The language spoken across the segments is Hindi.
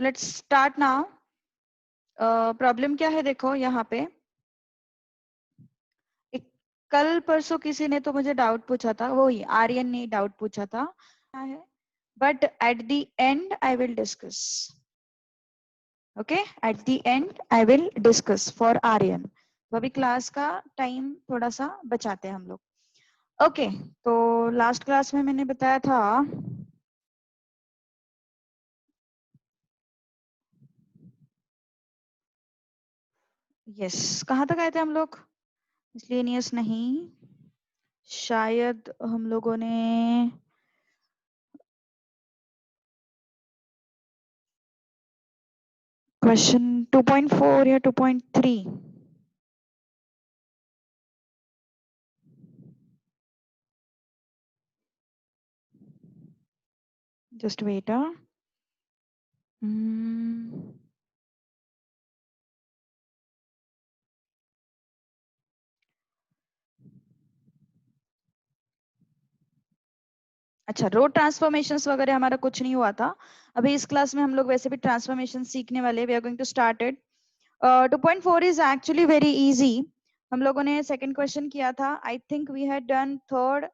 So let's start now. Problem क्या है देखो यहाँ पे। एक कल परसों किसी ने तो मुझे डाउट पूछा था, वही आर्यन ने डाउट पूछा था, but at the end I will discuss. Okay, at the end I will discuss for Aryan. तो अभी क्लास का टाइम थोड़ा सा बचाते हैं हम लोग। ओके, तो लास्ट क्लास में मैंने बताया था यस, कहाँ तक आए थे हम लोग? मिसलेनियस नहीं, शायद हम लोगों ने क्वेश्चन 2.4 या 2.3, जस्ट वेट। अच्छा, रो ट्रांसफॉर्मेशंस वगैरह हमारा कुछ नहीं हुआ था। अभी इस क्लास में हम लोग वैसे भी ट्रांसफॉर्मेशन सीखने वाले। We are going to start it. 2.4 is actually very easy. हम लोगों ने सेकंड क्वेश्चन किया था, I think we had done third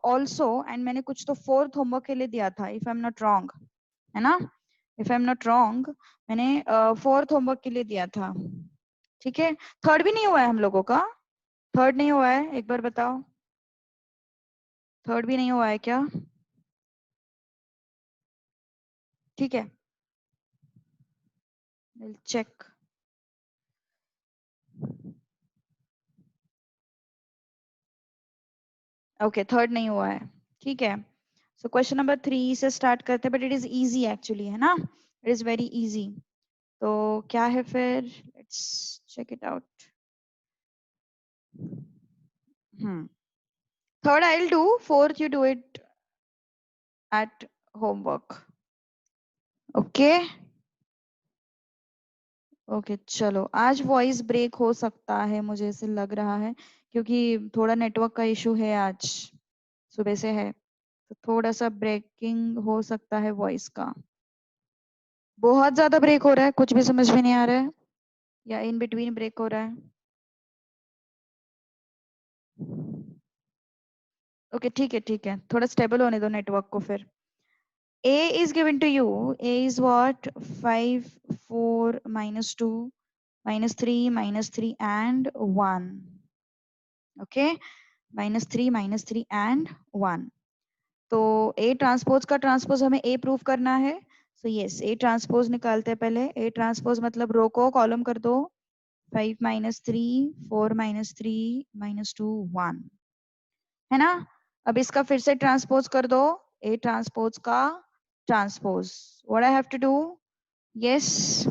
also, and मैंने कुछ तो फोर्थ होमवर्क के लिए दिया था, if I am not wrong, है ना? If I am not wrong, मैंने फोर्थ होमवर्क के लिए दिया था। ठीक है, थर्ड भी नहीं हुआ है हम लोगों का? थर्ड नहीं हुआ है, एक बार बताओ, थर्ड भी नहीं हुआ है क्या? ठीक है, चेक। ओके, थर्ड नहीं हुआ है, ठीक है। सो क्वेश्चन नंबर 3 से स्टार्ट करते हैं, but it is easy actually, है ना? It is very easy. तो क्या है फिर, let's check it out. Third I will do, fourth you do it at homework. Okay okay, चलो आज वॉइस ब्रेक हो सकता है, मुझे ऐसे लग रहा है, क्योंकि थोड़ा नेटवर्क का इशू है आज, सुबह से है, तो थोड़ा सा ब्रेकिंग हो सकता है वॉइस का। बहुत ज्यादा ब्रेक हो रहा है, कुछ भी समझ में नहीं आ रहा है, या इन बिटवीन ब्रेक हो रहा है? ओके, ठीक है ठीक है, थोड़ा स्टेबल होने दो नेटवर्क को फिर। A is given to you. A is what? 5, 4, -2, -3 and 1. Okay, -3 and 1. तो A ट्रांसपोज का ट्रांसपोज हमें A प्रूव करना है। सो यस, A ट्रांसपोज निकालते हैं पहले। A ट्रांसपोज मतलब रो को कॉलम कर दो, 5 -3, 4 -3, -2, 1, है ना? अब इसका फिर से ट्रांसपोज कर दो, A ट्रांसपोज का transpose. What I have to do? Yes,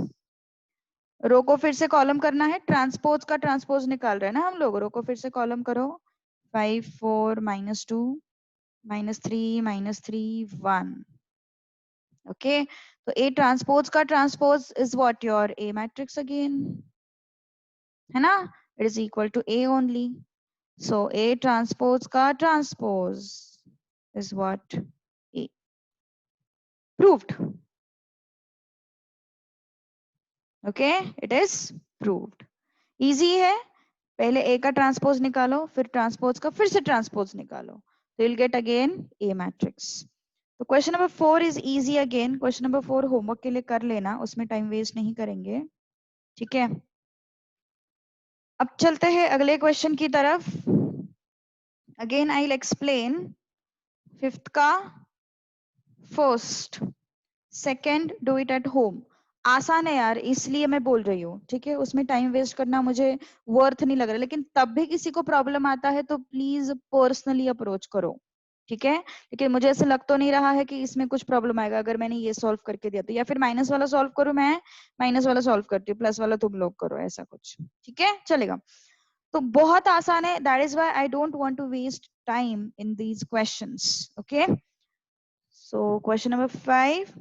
row को फिर से कॉलम करना है, ट्रांसपोज का ट्रांसपोज निकाल रहे हैं ना हम लोग। रो को फिर से कॉलम करो, 5, 4, -2, -3, 1। ओके, तो A ट्रांसपोज का transpose is what? Your A matrix again, है ना? It is equal to A only. So A transpose का transpose is what? A. Proved. Okay, it is proved. Easy है। पहले A का ट्रांसपोज निकालो, फिर ट्रांसपोज का फिर से ट्रांसपोज निकालो, तो you'll get again A matrix. तो question number 4 is easy again. Question number 4 homework के लिए कर लेना, उसमें टाइम वेस्ट नहीं करेंगे, ठीक है? अब चलते हैं अगले क्वेश्चन की तरफ। Again I will explain. Fifth का first, second do it at home. आसान है यार, इसलिए मैं बोल रही हूँ, ठीक है? उसमें टाइम वेस्ट करना मुझे वर्थ नहीं लग रहा, लेकिन तब भी किसी को प्रॉब्लम आता है तो प्लीज पर्सनली अप्रोच करो, ठीक है? लेकिन मुझे ऐसा लग तो नहीं रहा है कि इसमें कुछ प्रॉब्लम आएगा अगर मैंने ये सॉल्व करके दिया तो, या फिर माइनस वाला सॉल्व करूँ मैं, माइनस वाला सॉल्व करती हूँ, प्लस वाला तुम लोग करो, ऐसा कुछ, ठीक है? चलेगा। तो बहुत आसान है, that is why I don't want to waste time in these questions. Okay, so question number 5,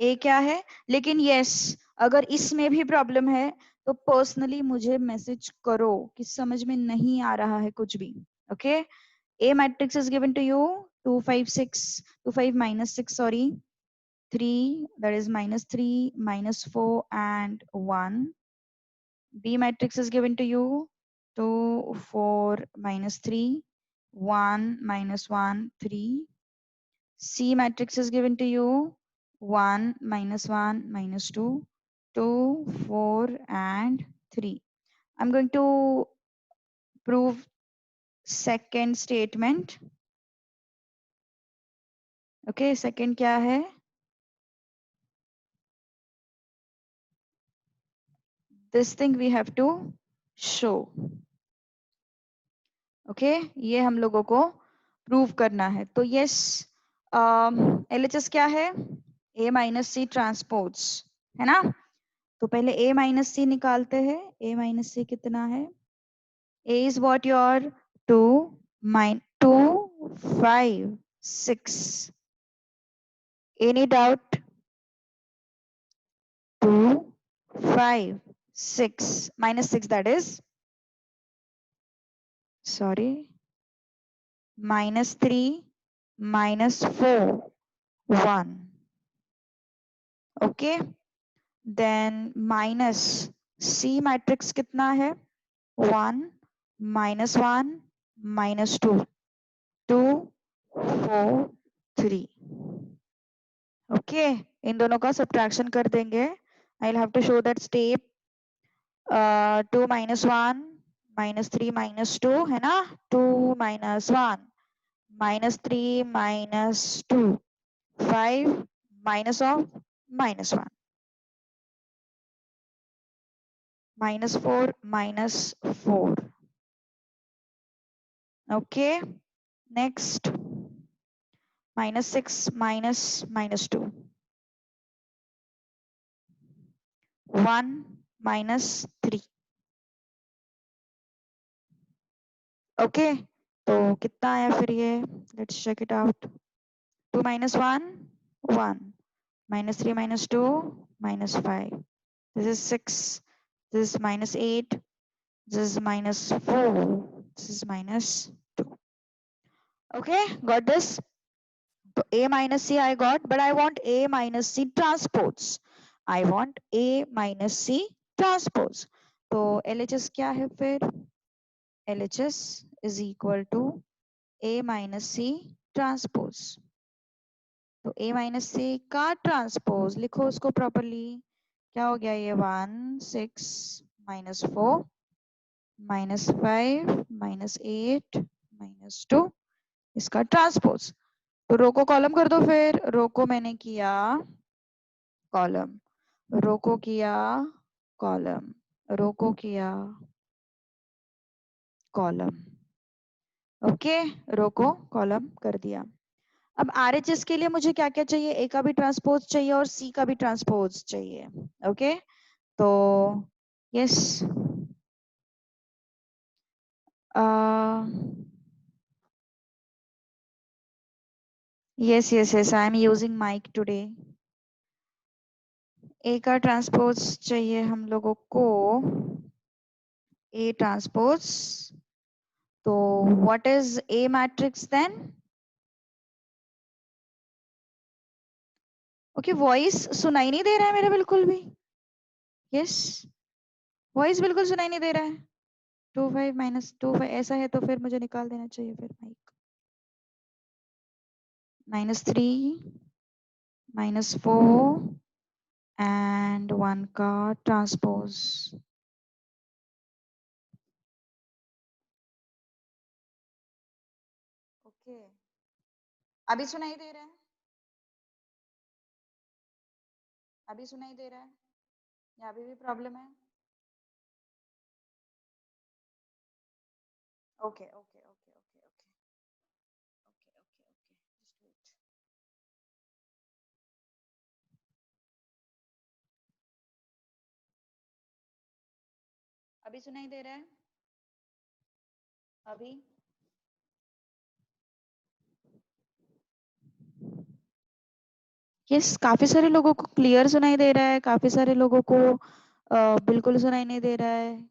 A क्या है? लेकिन यस, अगर इसमें भी प्रॉब्लम है तो पर्सनली मुझे मैसेज करो कि समझ में नहीं आ रहा है कुछ भी। Okay, A matrix is given to you 2, 5, 6, 2, 5 -6, sorry, 3, that is -3, -4, and 1. B matrix is given to you 2, 4, -3, 1, -1, 3. C matrix is given to you 1, -1, -2, 2, 4, and 3. I'm going to prove second statement. Okay, second क्या है? This thing we have to show. Okay, ये हम लोगों को प्रूव करना है. तो yes, LHS क्या है? A minus C ट्रांसपोज है ना. तो पहले A minus C निकालते हैं. A minus C कितना है? A is what your 2, 5, 6. Any doubt? 2, 5, 6. -6, that is. Sorry. -3, -4, 1. Okay. Then minus C matrix कितना है? 1, -1, -2, 2, 4, 3. Okay. इन दोनों का सब्ट्रैक्शन कर देंगे. I'll have to show that step. 2 -1, -3 -2 है ना. 2 -1, -3 -2, 5 minus of -1, -4 -4. Okay. Next, -6 -2, 1 -3. Okay. तो कितना आया फिर ये? Let's check it out. 2 -1, 1. -3 -2, -5. This is 6. This is -8. This is -4. This is -2. Okay, got this? So A minus C I got, but I want A minus C transpose. I want A minus C transpose. तो LHS क्या है फिर? LHS is equal to A minus C transpose. तो A minus C का ट्रांसपोज लिखो उसको प्रॉपरली. क्या हो गया ये? 1, 6, -4, -5, -8, -2. इसका ट्रांसपोज. तो रो को कॉलम कर दो फिर. रो को मैंने किया कॉलम, रो को किया कॉलम, रो को किया कॉलम. ओके, रो को कॉलम कर दिया. अब आरएचएस के लिए मुझे क्या क्या चाहिए? ए का भी ट्रांसपोज चाहिए और सी का भी ट्रांसपोज चाहिए. ओके, तो yes, yes, yes, yes, I am using mic today. A का ट्रांसपोज चाहिए हम लोगों को, ए ट्रांसपोज. तो what is A matrix then? Okay, voice सुनाई नहीं दे रहा है मेरा बिल्कुल भी. यस, वॉइस बिल्कुल सुनाई नहीं दे रहा है. 2 5 -2 5 ऐसा है तो फिर मुझे निकाल देना चाहिए फिर माइक. -3, -4 एंड 1 का ट्रांसपोज. ओके, अभी सुनाई दे रहा है? अभी सुनाई दे रहा है या अभी भी प्रॉब्लम है? Okay okay okay okay okay okay okay okay, just wait. अभी सुनाई दे रहा है? अभी यस, काफी सारे लोगों को क्लियर सुनाई दे रहा है, काफी सारे लोगों को बिल्कुल सुनाई नहीं दे रहा है.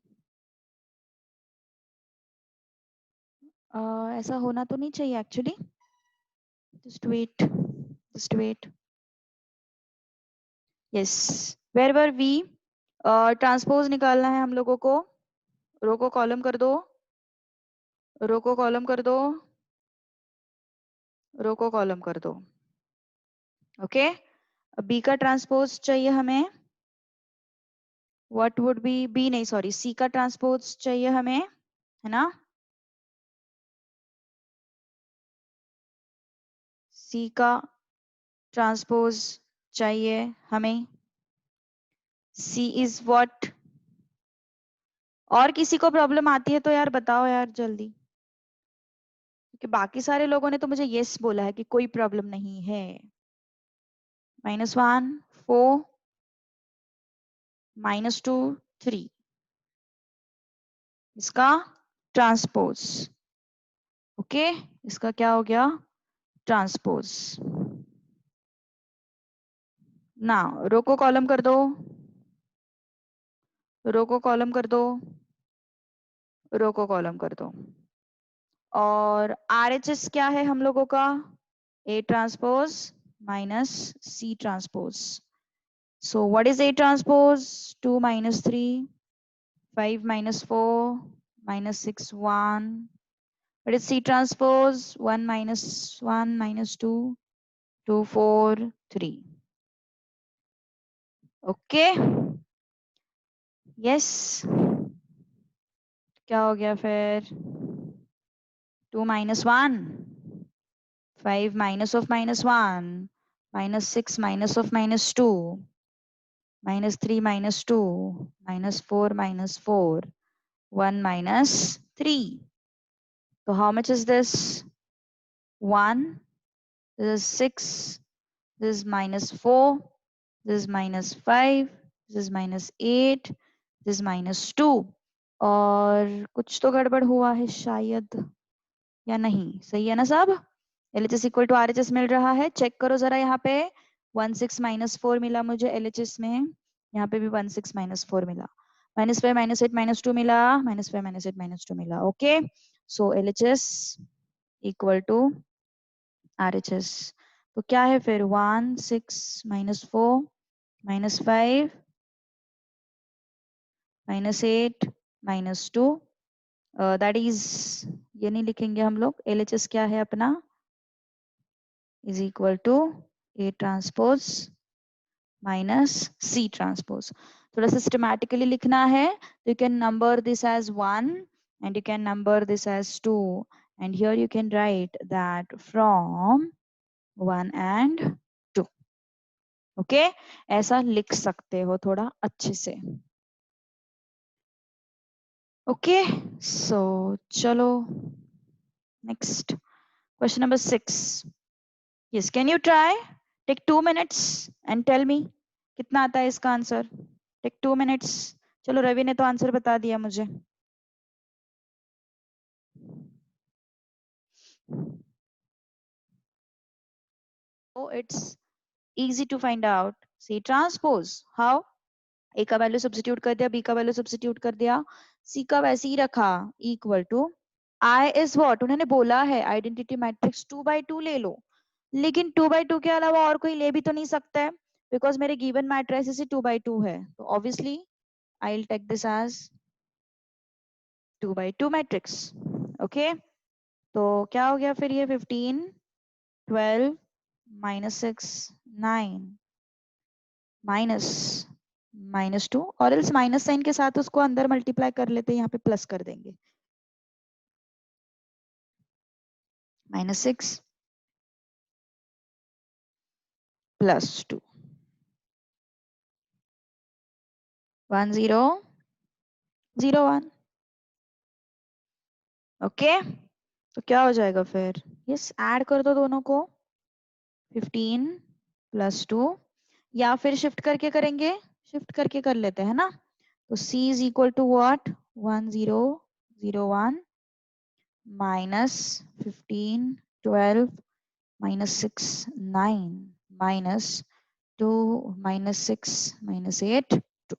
ऐसा होना तो नहीं चाहिए actually. Just wait, just wait. Yes, where were we? Transpose निकालना है हम लोगों को। रो को कॉलम कर दो, रो को कॉलम कर दो, रो को कॉलम कर दो। ओके, बी का ट्रांसपोज चाहिए हमें। What would be? बी नहीं, सॉरी, सी का ट्रांसपोज चाहिए हमें, है ना? सी का ट्रांसपोज चाहिए हमें। सी इज व्हाट? और किसी को प्रॉब्लम आती है तो यार बताओ यार जल्दी, क्योंकि बाकी सारे लोगों ने तो मुझे यस बोला है कि कोई प्रॉब्लम नहीं है। -1, 4, -2, 3, इसका ट्रांसपोज। ओके, इसका क्या हो गया? ट्रांसपोज। ना, रो को कॉलम कर दो, रो को कॉलम कर दो, रो को कॉलम कर दो। और RHS क्या है हम लोगों का? A transpose minus C transpose. So what is A transpose? 2 minus 3, 5 minus 4, minus 6, 1. What is C transpose? 1 minus 1 minus 2, 2, 4, 3. Okay? Yes. क्या हो गया फिर? 2 minus 1, 5 minus of -1, -6 minus of -2, -3 minus 2, -4 minus 4, 1 minus 3. So how much is this? 1, this is 6, this is -4, this is -5, this is -8, this is -2. और कुछ तो गड़बड़ हुआ है शायद, या नहीं? सही है ना सब? LHS इक्वल टू RHS मिल रहा है, चेक करो जरा। यहाँ पे 1 6 -4 मिला मुझे LHS में, यहाँ पे भी 1 6 -4 मिला, -5 -8 -2 मिला, -5 -8 -2 मिला। Okay, so LHS equal to RHS। तो क्या है फिर? 1 6 -4 -5 -8 -2, दैट इज, ये नहीं लिखेंगे हम लोग। LHS क्या है अपना? Is equal to A transpose minus C transpose. थोड़ा सिस्टमैटिकली लिखना है, तो you can number this as 1 and you can number this as 2, and here you can write that from 1 and 2. Okay, ऐसा लिख सकते हो थोड़ा अच्छे से। ओके, सो चलो next, question number 6. Yes, can you try? Take 2 minutes and tell me कितना आता है इसका आंसर। Take 2 minutes। चलो, रवि ने तो आंसर बता दिया मुझे। Oh, it's easy to find out. See, transpose. How? A का वैल्यू सब्स्टिट्यूट कर दिया, B का वैल्यू सब्स्टिट्यूट कर दिया, C का वैसे ही रखा, equal to I is what? उन्होंने बोला है आइडेंटिटी मैट्रिक्स 2/2 ले लो, लेकिन 2/2 के अलावा और कोई ले भी तो नहीं सकता है, बिकॉज मेरे गिवन मैट्रिक्स ही 2/2 है, तो obviously I will take this as 2/2 matrix. Okay, तो क्या हो गया फिर? ये 15, 12, -6, 9, -2, और इस माइनस साइन के साथ उसको अंदर मल्टीप्लाई कर लेते, यहाँ पे प्लस कर देंगे। -6 +2, 1 0 0 1। ओके, तो क्या हो जाएगा फिर? यस, ऐड कर दो दोनों को, 15 +2, या फिर शिफ्ट करके करेंगे, शिफ्ट करके कर लेते हैं ना। तो C is equal to what? 1 0 0 1 -15 12 -6 9 -2 -6 -8 2।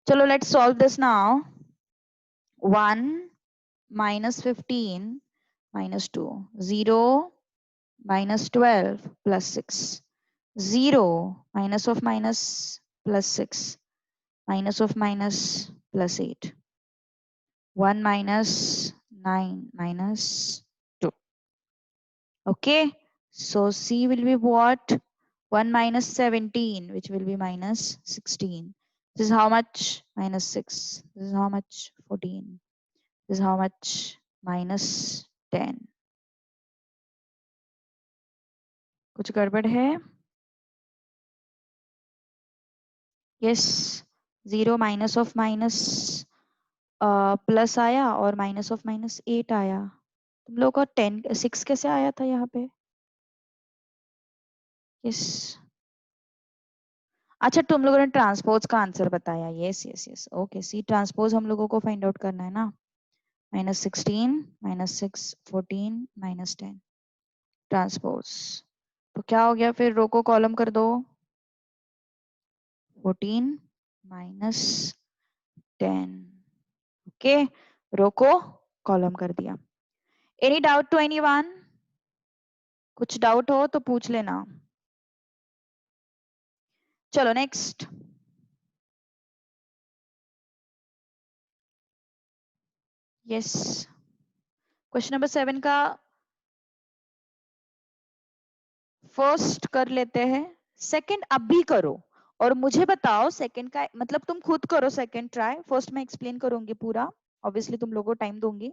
चलो, let's solve this now. 1 -15 -2, 0 -12 +6, 0 minus of minus plus 6 minus of minus plus 8 1 minus 9 minus 2. Okay, so C will be what? 1 minus 17, which will be minus 16. This is how much? Minus 6. This is how much? 14. This is how much? Minus 10. कुछ गड़बड़ है? Yes, 0 minus of minus plus आया और माइनस ऑफ माइनस 8 आया. तुम लोग का 10 6 कैसे आया था यहाँ पे? यस, अच्छा तुम लोगों ने ट्रांसपोज का आंसर बताया. Yes yes yes, okay. C transpose हम लोगों को फाइंड आउट करना है ना. -16 -6 14 -10 ट्रांसपोज. तो क्या हो गया फिर? रो को कॉलम कर दो. 14 -10. ओके, रो को कॉलम कर दिया. Any doubt to anyone? कुछ डाउट हो तो पूछ लेना. चलो नेक्स्ट. यस, क्वेश्चन नंबर 7 का फर्स्ट कर लेते हैं. सेकंड अभी करो और मुझे बताओ सेकंड का मतलब. तुम खुद करो सेकंड ट्राई. फर्स्ट मैं एक्सप्लेन करूंगी पूरा, ऑब्वियसली तुम लोगों को टाइम दूंगी.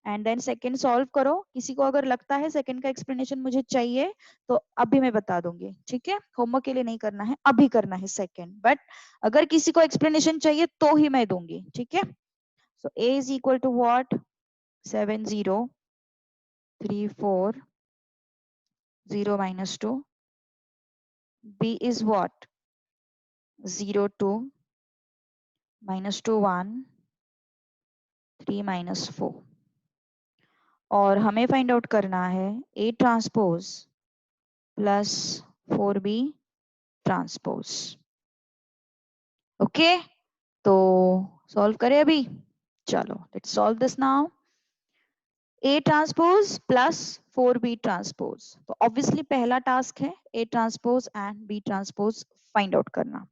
एंड देन सेकंड सॉल्व करो. किसी को अगर लगता है सेकंड का एक्सप्लेनेशन मुझे चाहिए तो अभी मैं बता दूंगी. ठीक है, होमवर्क के लिए नहीं करना है, अभी करना है सेकंड. बट अगर किसी को एक्सप्लेनेशन चाहिए तो ही मैं दूंगी. ठीक है, सो ए is equal to what? 7 0 3 4 0 minus 2. B is what? 0 2 minus 2 1 3 minus 4. और हमें फाइंड आउट करना है A transpose plus 4B transpose. Okay, तो सॉल्व करें अभी. चलो let's solve this now. A transpose plus 4B transpose. तो ऑब्वियसली पहला टास्क है A transpose and B transpose find out करना.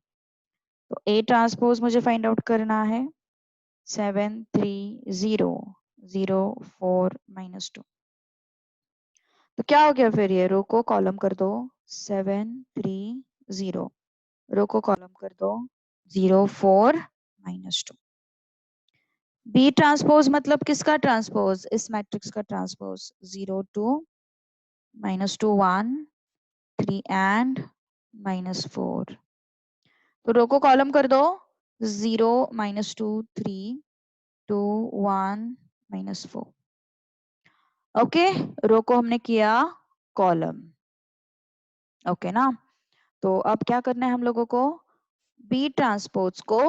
तो A ट्रांसपोज मुझे फाइंड आउट करना है 7 3 0 0 4 -2. तो क्या हो गया फिर? ये रो को कॉलम कर दो. 7 3 0 रो को कॉलम कर दो. 0 4 -2. बी ट्रांसपोज मतलब किसका ट्रांसपोज? इस मैट्रिक्स का ट्रांसपोज. 0 2 -2 1 3 एंड -4. तो रो को कॉलम कर दो. 0 -2 3 2 1 -4. ओके, रो को हमने किया कॉलम. ओके ना. तो अब क्या करना है हम लोगों को? बी ट्रांसपोज को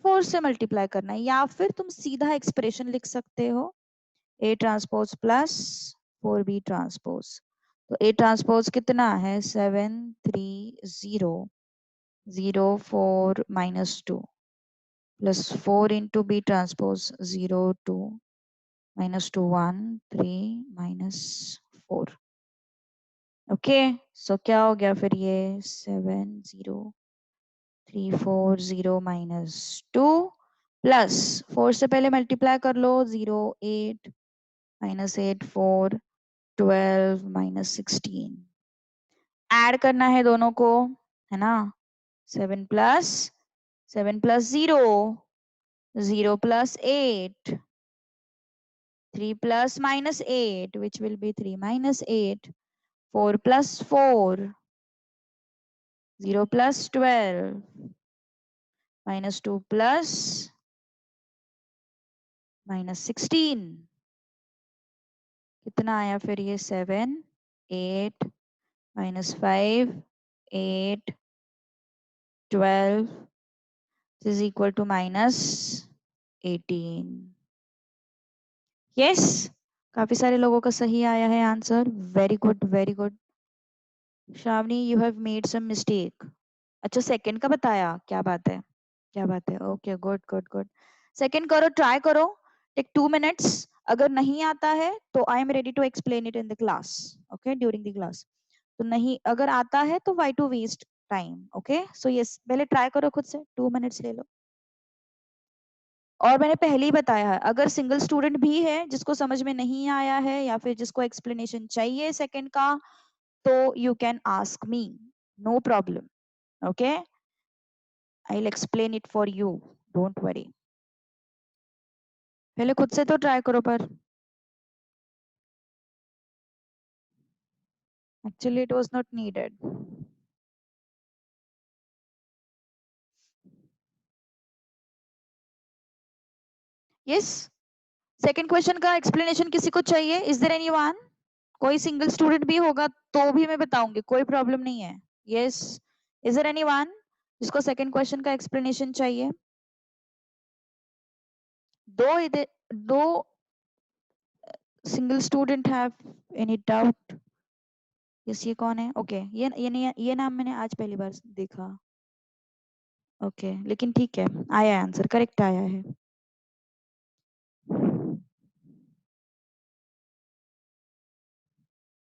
4 से मल्टीप्लाई करना है, या फिर तुम सीधा एक्सप्रेशन लिख सकते हो A transpose plus 4B transpose. तो ए ट्रांसपोज कितना है? 7 3 0 0 4 -2 plus 4 into B transpose 0 2 -2 1 3 -4. Okay, so क्या हो गया फिर? ये 7 0 3 4 0 -2 प्लस 4 से पहले मल्टीप्लाई कर लो. 0 8 -8 4 12 -16. ऐड करना है दोनों को, है ना. 7 plus 0 0 plus 8 3 plus -8 which will be 3 -8 4 plus 4 0 plus 12 -2 plus -16. कितना आया फिर? ये 7 8 -5 8 12 is equal to -18. यस, काफी सारे लोगों का सही आया है answer. Very good very good. Shravani, you have made some mistake. अच्छा सेकंड का बताया, क्या बात है, क्या बात है. Okay, good good good. Second करो, ट्राई करो. Take 2 minutes. अगर नहीं आता है तो I am ready to explain it in the class. Okay, during the class. तो नहीं, अगर आता है तो why to waste time. Okay, so yes, पहले ट्राई करो खुद से, 2 मिनट्स ले लो। और मैंने पहले ही बताया है, अगर सिंगल स्टूडेंट भी है जिसको समझ में नहीं आया है या फिर जिसको एक्सप्लेनेशन चाहिए सेकंड का, तो you can ask me, no problem. Okay, I will explain it for you, don't worry. पहले खुद से तो ट्राई करो, पर actually it was not needed. Yes, second question का एक्सप्लेनेशन किसी को चाहिए? Is there anyone? कोई सिंगल स्टूडेंट भी होगा तो भी मैं बताऊंगी, कोई प्रॉब्लम नहीं है। यस, इज देयर एनीवन जिसको सेकंड क्वेश्चन का एक्सप्लेनेशन चाहिए? दो इधर, दो single student have any doubt? Yes, ये कौन है? ओके, ये नाम मैंने आज पहली बार देखा। ओके, लेकिन ठीक है, आया आंसर, करेक्ट आया है।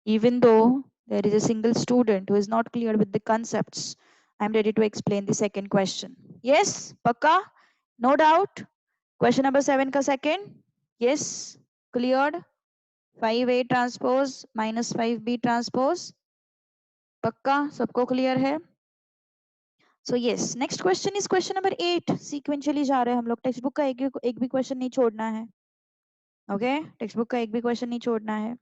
Even though there is a single student who is not clear with the concepts, I am ready to explain the second question. Yes, Pakka? No doubt? Question number 7 ka second? Yes, cleared? 5A transpose minus 5B transpose? Pakka? सबको clear है? So yes, next question is question number 8. Sequentially जा रहे हैं हम लोग, टेक्स्ट बुक का एक भी क्वेश्चन नहीं छोड़ना है। ओके, टेक्स्ट बुक का एक भी क्वेश्चन नहीं छोड़ना है।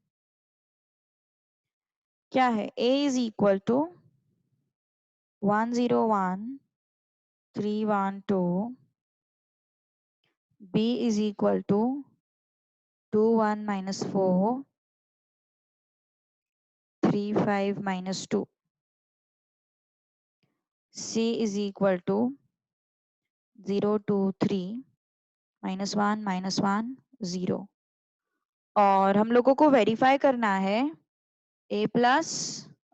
क्या है? A is equal to 101 312, B is equal to 21 minus 4 35 minus 2, C is equal to 0 2 3 minus 1 minus 1 0। और हम लोगों को वेरीफाई करना है A plus,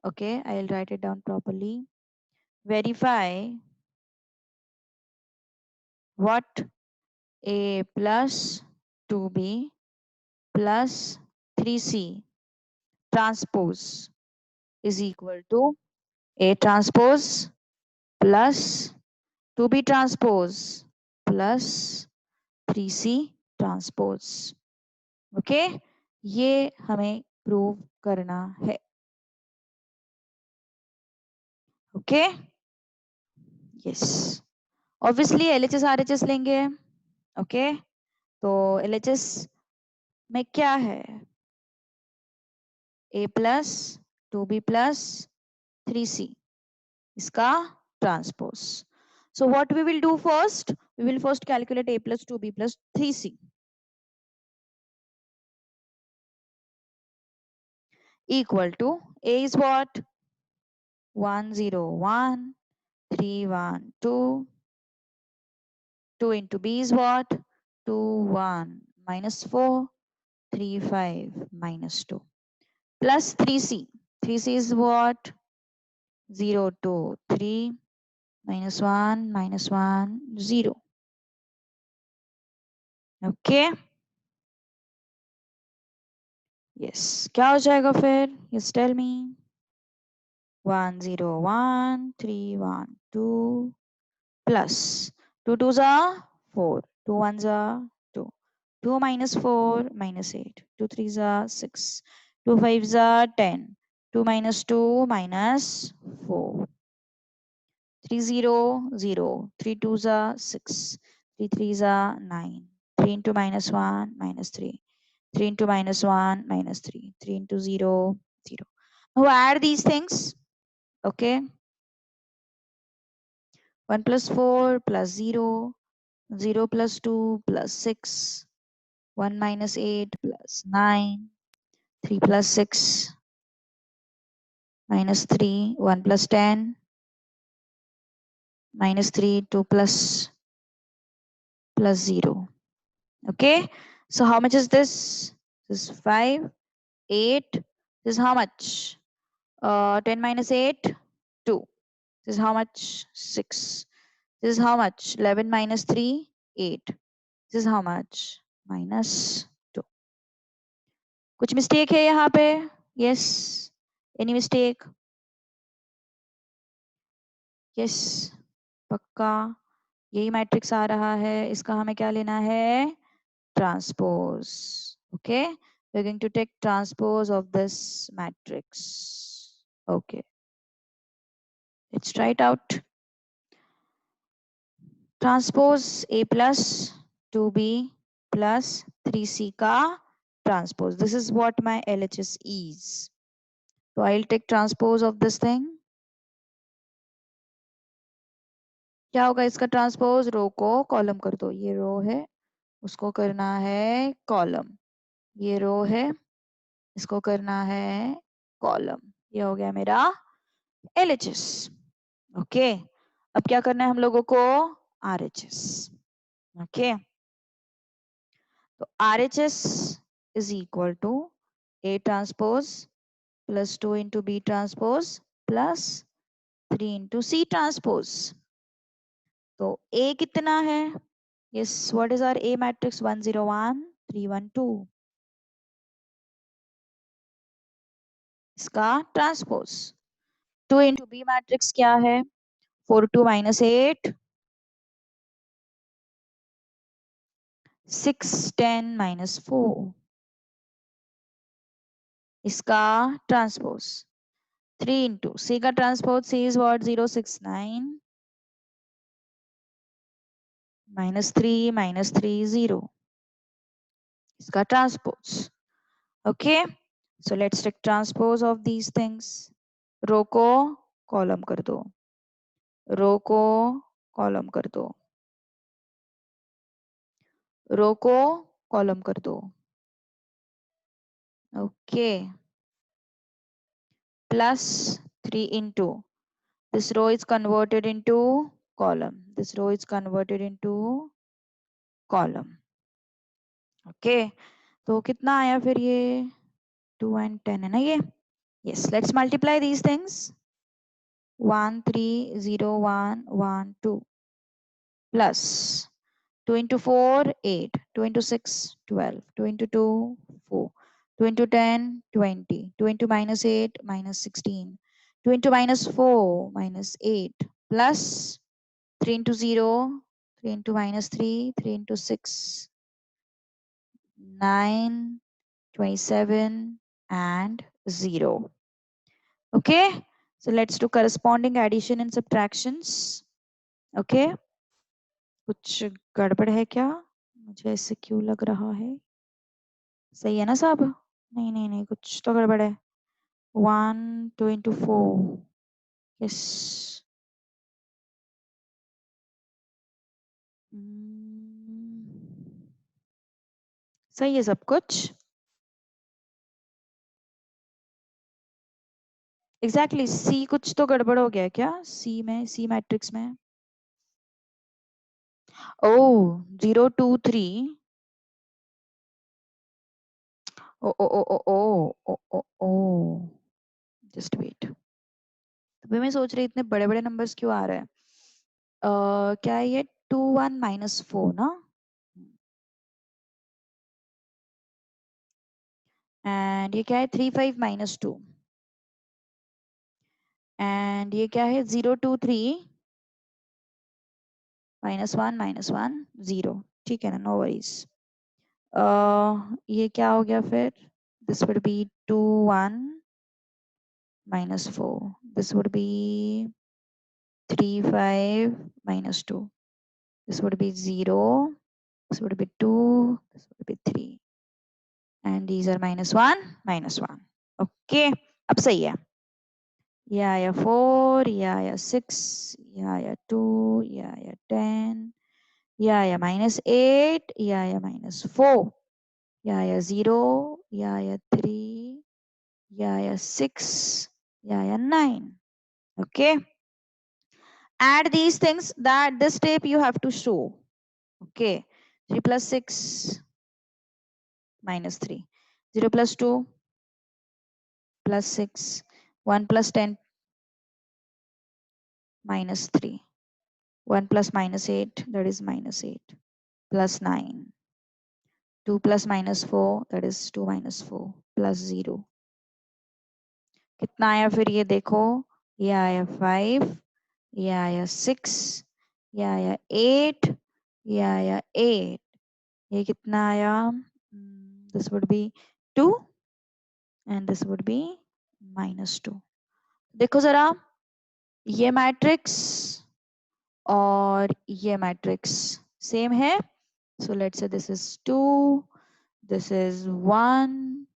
okay, I'll write it down properly. Verify what? A plus 2B plus 3C transpose is equal to A transpose plus 2B transpose plus 3C transpose। Okay, ये हमें प्रूव करना है। Okay, yes, obviously LHS RHS लेंगे। ओके, तो एलएचएस में क्या है? A plus 2B plus 3C, इसका transpose. So what we will do first? We will first calculate A plus 2B plus 3C equal to A is what? 101 312, 2 into B is what? 21 minus 4 35 minus 2 plus 3C. 3C is what? 0 2 3 minus 1 minus 1 0। Okay, yes, क्या हो जाएगा फिर? Yes, tell me. 101 312 plus 2 2s are 4, 2 1s are 2, 2 minus 4 minus 8, 2 3s are 6, 2 5s are 10, 2 minus 2 minus 4, 3 0 0, 3 2s are 6, 3 3s are 9, 3 into minus 1 minus 3, 3 into minus 1 minus 3, 3 into 0 0। Now add these things. Okay, 1 plus 4 plus 0, 0 plus 2 plus 6, 1 minus 8 plus 9, 3 plus 6 minus 3, 1 plus 10 minus 3, 2 plus 0. Okay, so how much is this? This is 5, 8. This is how much? 10 minus 8, 2. This is how much? 6. This is how much? 11 minus 3, 8. This is how much? Minus 2. कुछ मिस्टेक है यहाँ पे? Yes, any mistake? यस, पक्का यही मैट्रिक्स आ रहा है, इसका हमें क्या लेना है, transpose. Okay, we are going to take transpose of this matrix. Okay, let's try it out. Transpose A plus 2B plus 3C का transpose. This is what my LHS is. So I'll take transpose of this thing. क्या होगा इसका ट्रांसपोज, रो को कॉलम कर दो. ये रो है, उसको करना है कॉलम. ये रो है, इसको करना है कॉलम. ये हो गया मेरा LHS. ओके, अब क्या करना है हम लोगों को, RHS. ओके, तो RHS is equal to A transpose plus 2 into B transpose plus 3 into C transpose. तो A कितना है, yes, what is our A matrix, 1 0 1 3 1 2. इसका ट्रांसपोज 2 into B matrix क्या है, 4 2 minus 8 6 10 minus 4. इसका ट्रांसपोज 3 into C का transpose, C is what, 0 6 9 minus 3 0. इसका transpose. Okay, so let's take transpose of these things. Row को कॉलम कर दो, रो को कॉलम कर दो, रो को कॉलम कर दो. Okay, plus 3 into this row is converted into column, this row is converted into column. Okay, तो कितना आया फिर ये, 2 and 10 है ना ये. yes, let's multiply these things. 1 3 0 1 1 2 plus 2 into 4 8, 2 into 6 12, 2 into 2 4, 2 into 10 20, 2 into minus 8 minus 16, 2 into minus 4 minus 8 plus 3 into 0, 3 into minus 3, 3 into 6 9 27 and 0. Okay, so let's do corresponding addition and subtractions. Okay, कुछ गड़बड़ है क्या, मुझे ऐसे क्यों लग रहा है, सही है ना सब, नहीं नहीं नहीं, कुछ तो गड़बड़ है. 1 2 into 4, यस. सही है सब कुछ. एग्जैक्टली सी कुछ तो गड़बड़ हो गया क्या, सी में, सी मैट्रिक्स में. ओ 0 2 3, ओ ओ ओ ओ ओ ओ ओ ओ, जस्ट वेट. अभी मैं सोच रही इतने बड़े बड़े नंबर्स क्यों आ रहे हैं. क्या है ये 2 1 minus 4 ना, एंड ये क्या है 3 5 minus 2, एंड ये क्या है 0 2 3 minus 1 0. ठीक है ना, नो वरीज. ये क्या हो गया फिर, this would be 2 1 minus 4, this would be 3 5 minus 2, this would be 0, this would be 2, this would be 3, and these are minus 1 minus 1. Okay, अब सही है. ये आया 4, ये आया 6, ये आया 2, ये आया 10, ये आया -8, ये आया -4, ये आया 0, ये आया 3, ये आया 6, ये आया 9. Okay, add these things, that this step you have to show. Okay, 3 plus 6 minus 3, 0 plus 2 plus 6, 1 plus 10 minus 3, 1 plus minus 8, that is -8, plus 9, 2 plus minus 4, that is 2 minus 4, plus 0. कितना आया फिर ये देखो, ये आया 5, या 6 या 8 या 8. ये कितना आया? This would be 2 and this would be -2. देखो जरा, ये मैट्रिक्स और ये मैट्रिक्स सेम है. So let's say this is 2, this is 1.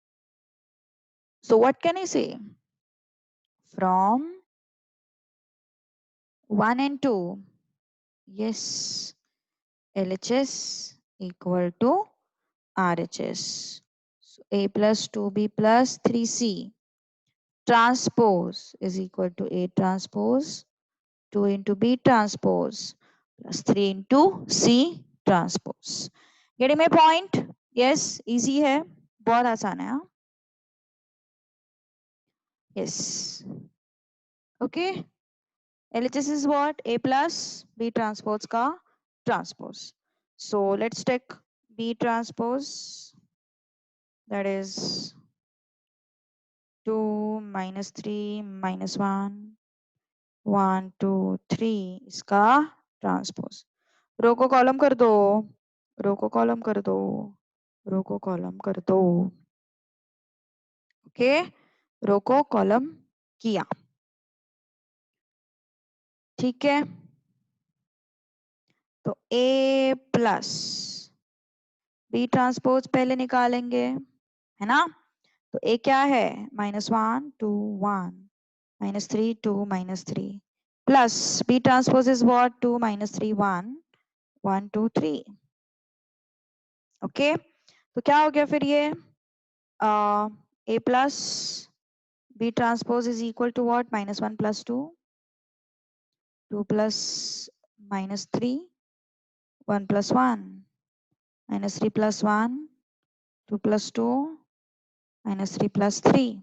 So what can I say? From 1 and 2, yes, LHS equal to RHS. So A plus 2B plus 3C transpose is equal to A transpose 2 into B transpose plus 3 into C transpose. Getting my point? Yes, easy है, बहुत आसान है. Yes. Okay. LHS is what? A plus B transpose ka transpose. So let's take B transpose, that is 2 minus 3 minus 1 1 2 3 इसका ट्रांसपोज. रो को कॉलम कर दो, रो को कॉलम कर दो, रो को कॉलम कर दो. ओके, रो को कॉलम किया. ठीक है, तो A प्लस बी ट्रांसपोज पहले निकालेंगे, है ना. तो ए क्या है? -1 2 1 -3 2 -3 plus B transpose is what? 2 -3 1 1 2 3. Okay, तो क्या हो गया फिर ये? A plus B transpose is equal to what? -1 plus 2 2 plus -3 1 plus 1 -3 plus 1 2 plus 2 -3 plus 3.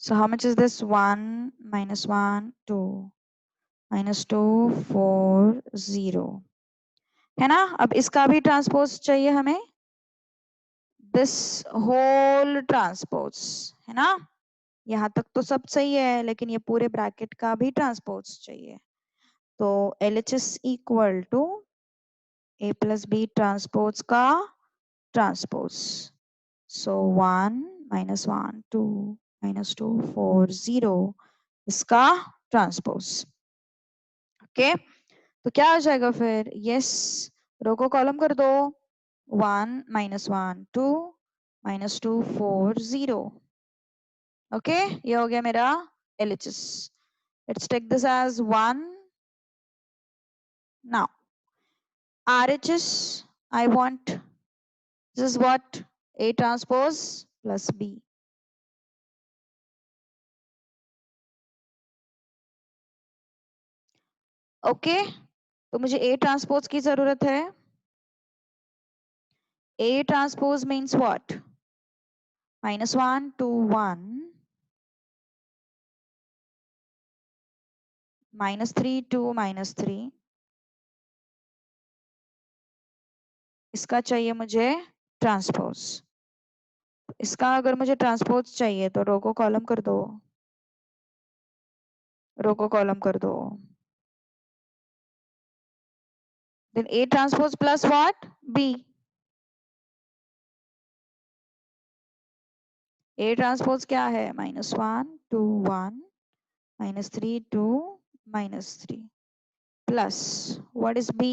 So how much is this? 1 -1 2 -2 4 0, है ना. अब इसका भी ट्रांसपोज चाहिए हमें, दिस होल ट्रांसपोज, है ना. यहाँ तक तो सब सही है, लेकिन ये पूरे ब्रैकेट का भी ट्रांसपोज चाहिए. तो LHS equal to A plus B transpose का ट्रांसपोज. सो 1 -1 2 -2 4 0 इसका ट्रांसपोज. ओके, तो क्या आ जाएगा फिर? यस, रो को कॉलम कर दो. 1 -1 2 -2 4 0. ओके, ये हो गया मेरा LHS. Let's take this as 1. Now RHS, I want, this is what? A transpose plus B. Okay, तो मुझे A ट्रांसपोज की जरूरत है. A transpose means what? -1 2 1 -3 2 -3. इसका चाहिए मुझे ट्रांसपोज. इसका अगर मुझे ट्रांसपोज चाहिए तो रो को कॉलम कर दो, रो को कॉलम कर दो. Then A transpose plus what? B. A transpose क्या है? -1 2 1 -3 2 -3 plus what is B?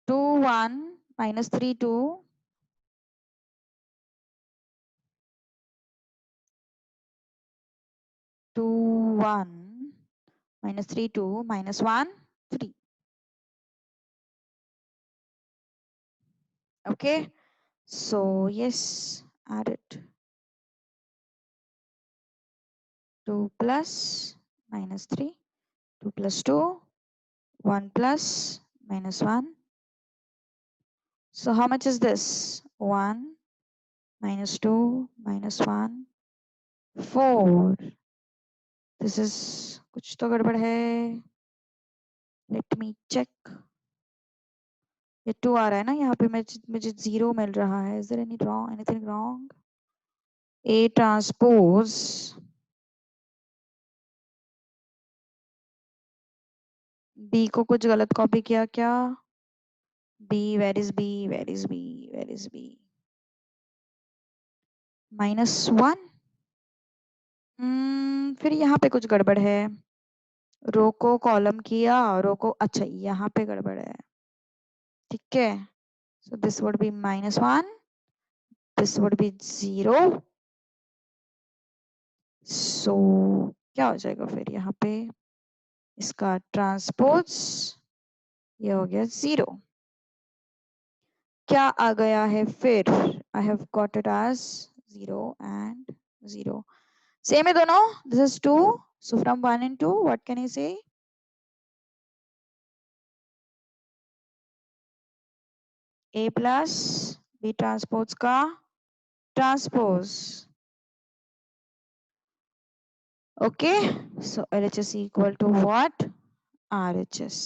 2 1 -3 2 2 1 -3 2 -1 3. Okay, so yes, add it. 2 plus -3 2 plus 2 1 plus -1. So how much is this? 1 -2 -1 4. This is कुछ तो गड़बड़ है. Let me check. ये 2 आ रहा है ना यहाँ पे, मुझे 0 मिल रहा है. Is there anything wrong? A transpose B को कुछ गलत कॉपी किया क्या? B, where is B, where is B, where is B? -1। फिर यहाँ पे कुछ गड़बड़ है। रो को कॉलम किया, रो को, अच्छा यहाँ पे गड़बड़ है, ठीक है। So this would be -1, this would be 0। So क्या हो जाएगा फिर यहाँ पे? इसका ट्रांसपोज ये हो गया 0। क्या आ गया है फिर? I have got it as 0 and 0। Same है दोनों। This is 2, so from 1 and 2 what can I say? A plus B transpose का transpose. Okay, so LHS equal to what? RHS।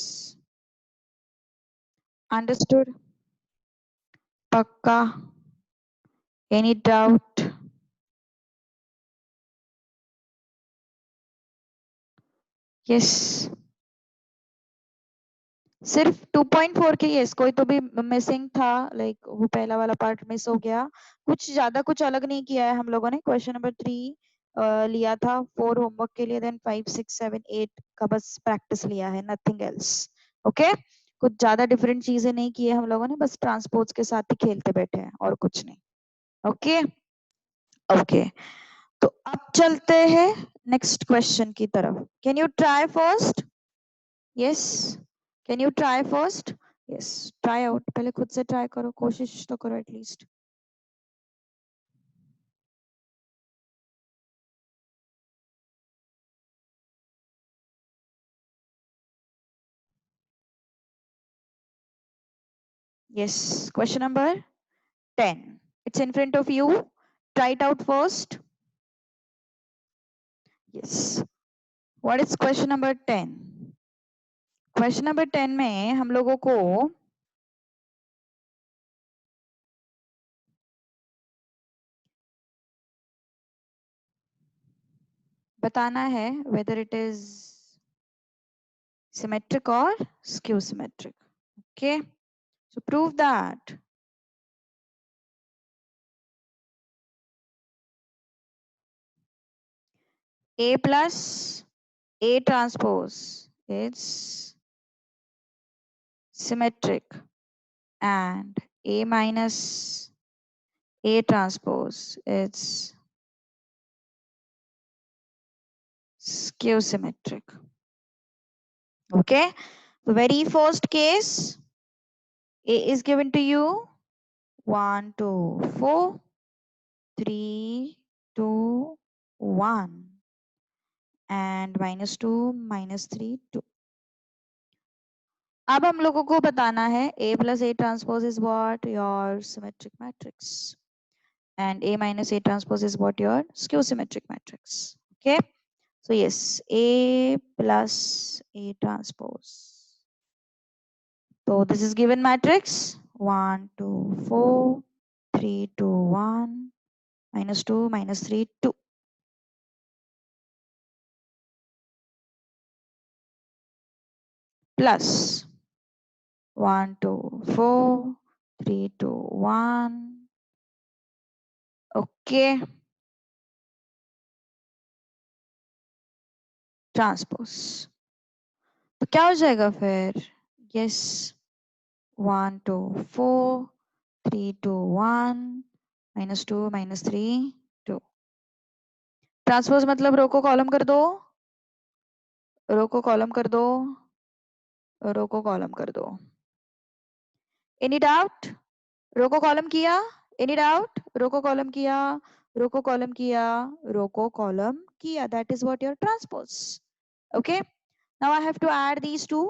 Understood? पक्का? Any doubt? यस। सिर्फ 2.4 के यस, कोई तो भी मिसिंग था, लाइक वो पहला वाला पार्ट मिस हो गया। कुछ ज्यादा कुछ अलग नहीं किया है हम लोगों ने। क्वेश्चन नंबर 3 लिया था 4 होमवर्क के लिए, देन 5 6 7 8 का बस प्रैक्टिस लिया है, नथिंग एल्स। ओके, कुछ ज्यादा डिफरेंट चीजें नहीं की है हम लोगों ने, बस ट्रांसपोर्ट्स के साथ ही खेलते बैठे हैं और कुछ नहीं। ओके ओके, तो अब चलते हैं नेक्स्ट क्वेश्चन की तरफ। Can you try first? Yes, can you try first? Yes, try out, पहले खुद से ट्राई करो, कोशिश तो करो at least. Yes, question number 10, it's in front of you, try it out first। yes, what is question number 10? Question number 10 में हम लोगों को बताना है whether it is symmetric or skew symmetric। okay, so prove that। A plus A transpose is symmetric and A minus A transpose is skew symmetric। okay, the very first case, A is given to you 1 2 4 3 2 1 and -2 -3 2। अब हम लोगों को बताना है A plus A transpose is what? Your symmetric matrix, and A minus A transpose is what? Your skew symmetric matrix। okay, so yes, A plus A transpose, so this is given matrix 1 2 4 3 2 1 -2 -3 2। plus 1 2 4 3 2 1। Okay, transpose, तो क्या हो जाएगा फिर? यस, 1 2 4 3 2 1 -2 -3 2। ट्रांसपोज मतलब रो को कॉलम कर दो, रो को कॉलम कर दो, रो को कॉलम कर दो। Any doubt? रो को कॉलम किया, एनी डाउट? रो को कॉलम किया, रो को कॉलम किया, रो को कॉलम किया, that is what your transpose. Okay, now I have to add these two.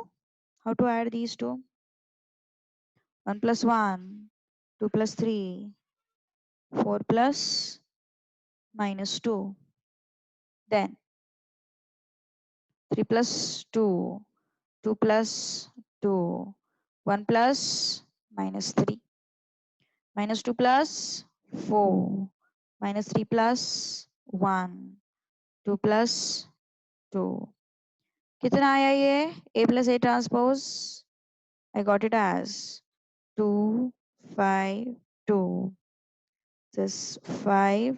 How to add these two? 1 plus 1 2 plus 3 4 plus -2, then 3 plus 2 2 plus 2 1 plus -3 -2 plus 4 -3 plus 1, 2 plus 2. कितना आया ये? A plus A transpose. I got it as 2, 5, 2. This 5,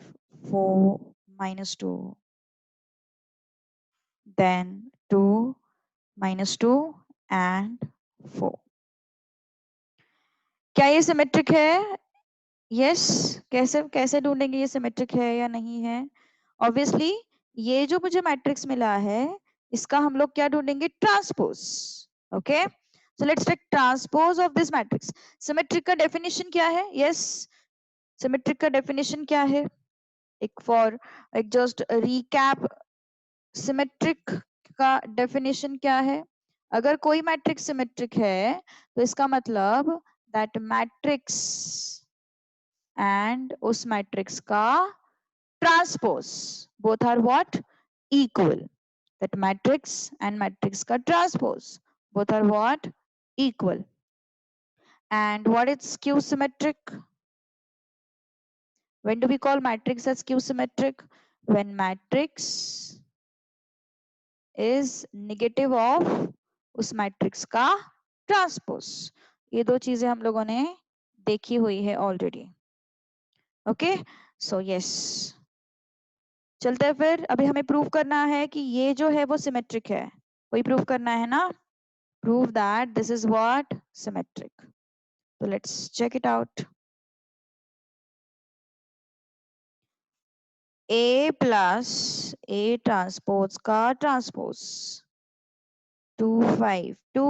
4, minus 2. Then 2, minus 2 and 4. क्या ये सिमेट्रिक है? यस। कैसे कैसे ढूंढेंगे ये सिमेट्रिक है या नहीं है? ऑब्वियसली ये जो मुझे मैट्रिक्स मिला है इसका हम लोग क्या ढूंढेंगे? Transpose. Okay, so let's take transpose of this matrix. Symmetric का डेफिनेशन क्या है? यस, सिमेट्रिक का डेफिनेशन क्या है? एक जस्ट रिकैप, सिमेट्रिक का डेफिनेशन क्या है? अगर कोई मैट्रिक्स सिमेट्रिक है तो इसका मतलब दैट मैट्रिक्स एंड उस मैट्रिक्स का transpose both are what? Equal. That matrix and matrix का transpose both are what? Equal. And what is skew symmetric? When do we call matrix as skew symmetric? When matrix is negative of उस मैट्रिक्स का ट्रांसपोज। ये दो चीजें हम लोगों ने देखी हुई है ऑलरेडी। ओके, सो यस, चलते हैं फिर। अभी हमें प्रूव करना है कि ये जो है वो सिमेट्रिक है। वही प्रूव करना है ना? Prove that this is what? Symmetric. तो let's check it out. A plus A transpose का ट्रांसपोज 2, 5, 2,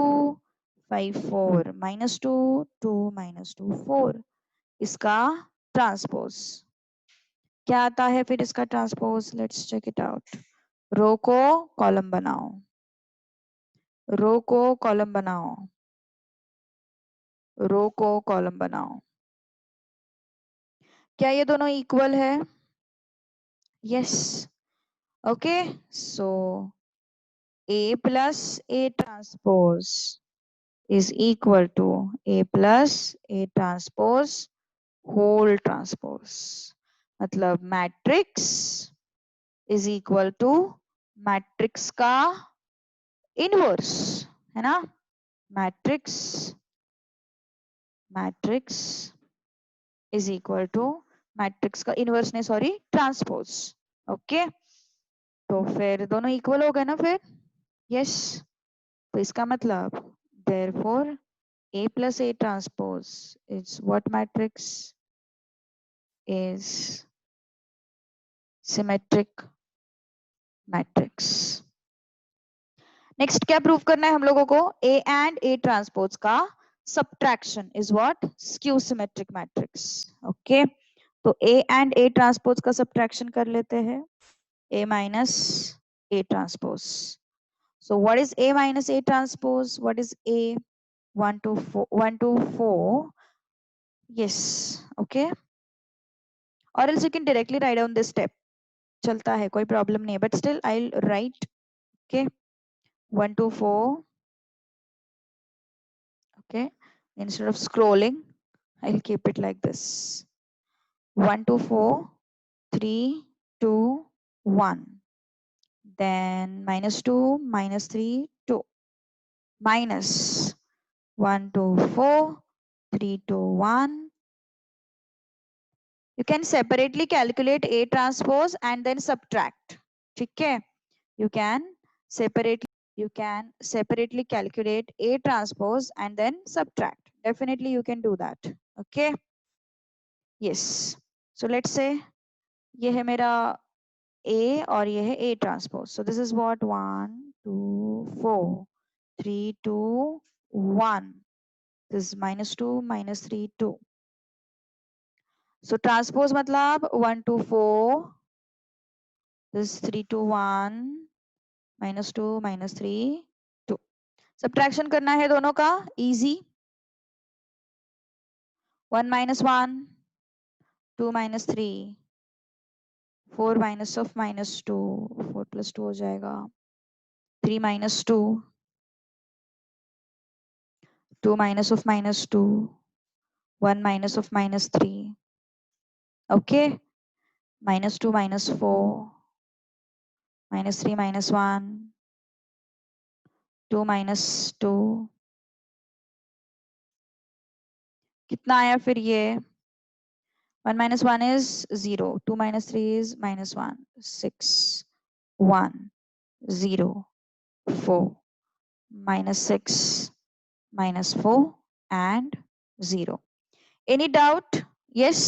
5, 4, -2, 2, -2, 4, इसका ट्रांसपोज क्या आता है फिर? इसका transpose let's check it out. Row को कॉलम बनाओ, रो को कॉलम बनाओ, रो को कॉलम बनाओ। क्या ये दोनों इक्वल है? Yes. Okay, so A plus A transpose is equal to A plus A transpose whole transpose। मतलब matrix is equal to matrix का इनवर्स, है ना? Matrix matrix is equal to matrix का इनवर्स ने सॉरी ट्रांसपोज। ओके, तो फिर दोनों इक्वल हो गए ना फिर? यस। तो इसका मतलब therefore A plus A transpose is what matrix? Is symmetric matrix। Next क्या प्रूव करना है हम लोगों को? A and A transpose का subtraction is what? Skew symmetric matrix। Okay, तो A and A transpose का subtraction कर लेते हैं। A minus A transpose। So what is A minus A transpose? What is A? 1 to 4, 1 to 4। Yes, okay, or else you can directly write down this step। चलता है, कोई प्रॉब्लम नहीं है, but still I will write. Okay, 1 to 4। okay, instead of scrolling I'll keep it like this। 1 to 4, 3, 2, 1, then -2, -3, 2, minus 1 to 4, 3 to 1। you can separately calculate A transpose and then subtract। ठीक है, you can separately calculate A transpose and then subtract। Definitely you can do that। okay, yes, so let's say ये है मेरा A और ये है A transpose। so this is what 1, 2, 4, 3, 2, 1, this is -2, -3, 2। so transpose मतलब 1 to 4, this is 3 to 1, -2, -3, 2। Subtraction करना है दोनों का, easy. 1 minus 1, 2 minus 3, 4 minus of -2, 4 plus 2 हो जाएगा, 3 minus 2, 2 minus of -2, 1 minus of -3। Okay, -2 -4 -3 -1 2 -2 कितना आया फिर ये 1 -1 is 0 2 -3 is -1 6 1 0 4 -6 -4 and 0 any doubt yes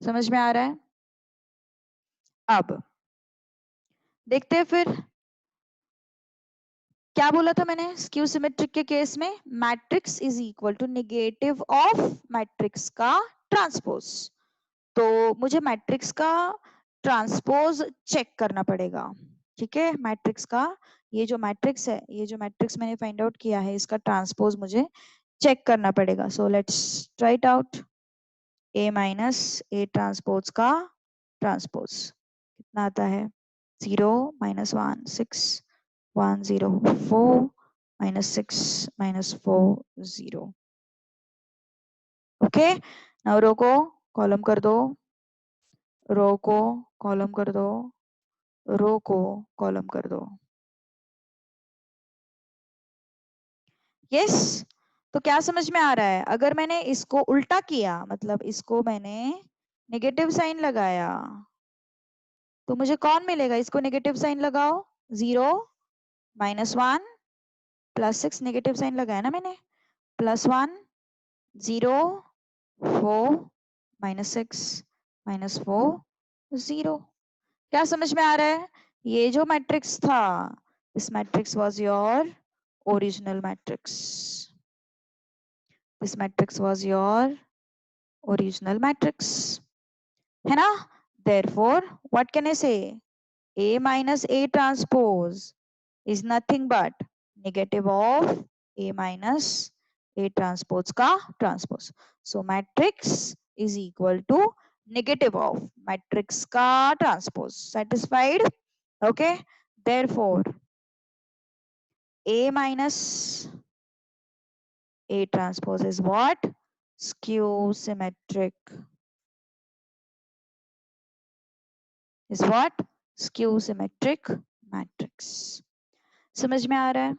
समझ में आ रहा है अब देखते हैं फिर क्या बोला था मैंने स्क्यू सिमेट्रिक के केस में matrix is equal to negative of matrix का ट्रांसपोज तो मुझे मैट्रिक्स का ट्रांसपोज चेक करना पड़ेगा ठीक है मैट्रिक्स का ये जो मैट्रिक्स है ये जो मैट्रिक्स मैंने फाइंड आउट किया है इसका ट्रांसपोज मुझे चेक करना पड़ेगा so let's try it out A minus A transpose का ट्रांसपोज कितना आता है 0 -1 6 1 0 4 -6 -4 0 ओके नाउ रो को कॉलम कर दो रो को कॉलम कर दो रो को कॉलम कर दो यस तो क्या समझ में आ रहा है अगर मैंने इसको उल्टा किया मतलब इसको मैंने नेगेटिव साइन लगाया तो मुझे कौन मिलेगा इसको नेगेटिव साइन लगाओ 0 -1 +6 नेगेटिव साइन लगाया ना मैंने +1 0 4 -6 -4 0 क्या समझ में आ रहा है ये जो मैट्रिक्स था this matrix was your original matrix this matrix was your original matrix है ना therefore what can I say A minus A transpose is nothing but negative of A minus A transpose का transpose so matrix is equal to negative of matrix का transpose satisfied okay therefore A minus A transpose is what? Skew symmetric. Is what? Skew symmetric matrix. समझ में आ रहा है?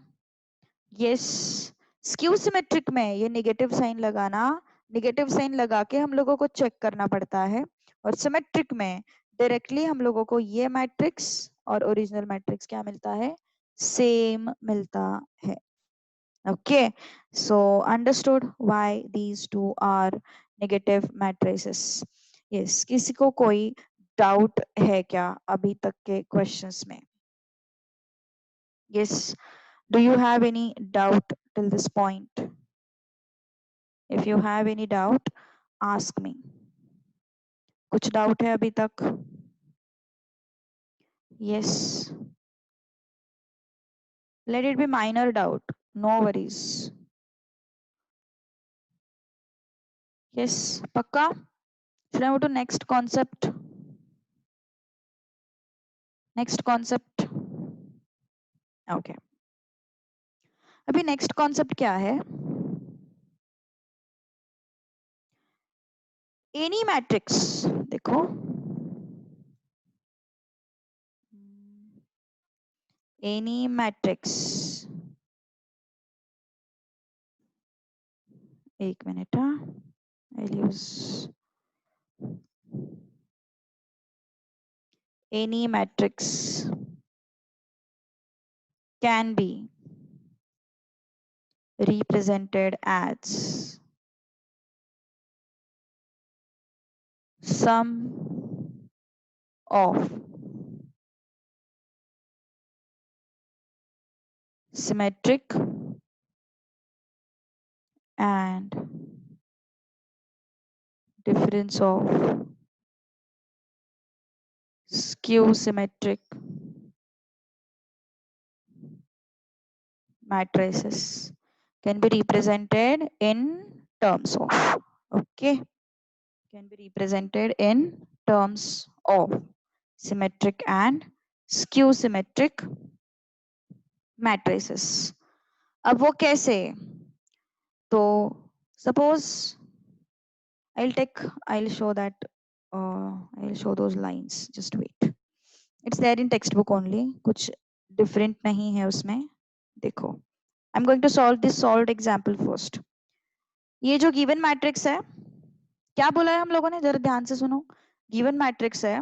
Yes. Skew symmetric में ये नेगेटिव साइन लगाना नेगेटिव साइन लगा के हम लोगों को चेक करना पड़ता है और सिमेट्रिक में डायरेक्टली हम लोगों को ये मैट्रिक्स और ओरिजिनल मैट्रिक्स क्या मिलता है सेम मिलता है okay so understood why these two are negative matrices yes किसी को कोई डाउट है क्या अभी तक के क्वेश्चंस में yes do you have any doubt till this point if you have any doubt ask me कुछ डाउट है अभी तक yes let it be minor doubt no worries yes पक्का should I move to next concept okay अभी नेक्स्ट कॉन्सेप्ट क्या है एनी मैट्रिक्स देखो एनी मैट्रिक्स एक minute I'll use any matrix can be represented as sum of symmetric and difference of skew symmetric matrices can be represented in terms of okay can be represented in terms of symmetric and skew symmetric matrices अब वो कैसे तो suppose I'll show that I'll show those lines, just wait. It's there in textbook only, कुछ different नहीं है उसमें. देखो, I'm going to solve this solved example first. ये जो given matrix है, क्या बोला है हम लोगों ने, जरा ध्यान से सुनो. Given matrix है,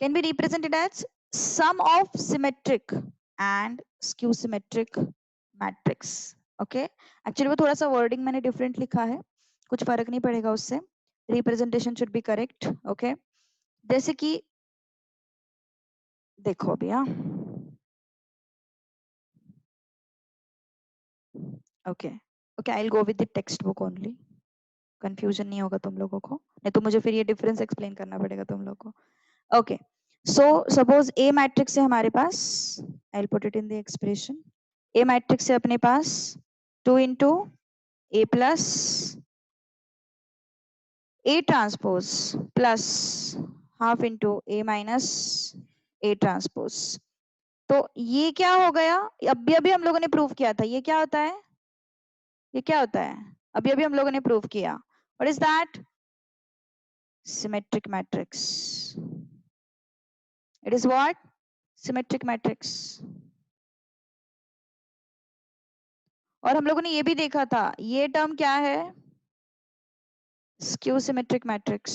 can be represented as sum of symmetric and skew symmetric matrix. Okay, actually वो थोड़ा सा wording मैंने different लिखा है, कुछ फर्क नहीं पड़ेगा उससे. Representation should be correct. Okay, जैसे कि देखो भैया. Okay, okay, I'll go with the textbook only. Confusion नहीं होगा तुम लोगों को, नहीं तो मुझे फिर ये difference explain करना पड़ेगा तुम लोगों को. Okay, so suppose A matrix है हमारे पास, I'll put it in the expression. A matrix है अपने पास 2 into A plus A transpose plus half into A minus A transpose. तो ये क्या हो गया, अभी अभी हम लोगों ने प्रूव किया था, ये क्या होता है, ये क्या होता है, अभी अभी हम लोगों ने प्रूव किया. What is that, symmetric matrix. It is what, symmetric matrix. और हम लोगों ने ये भी देखा था, ये टर्म क्या है, स्क्यू सिमेट्रिक मैट्रिक्स.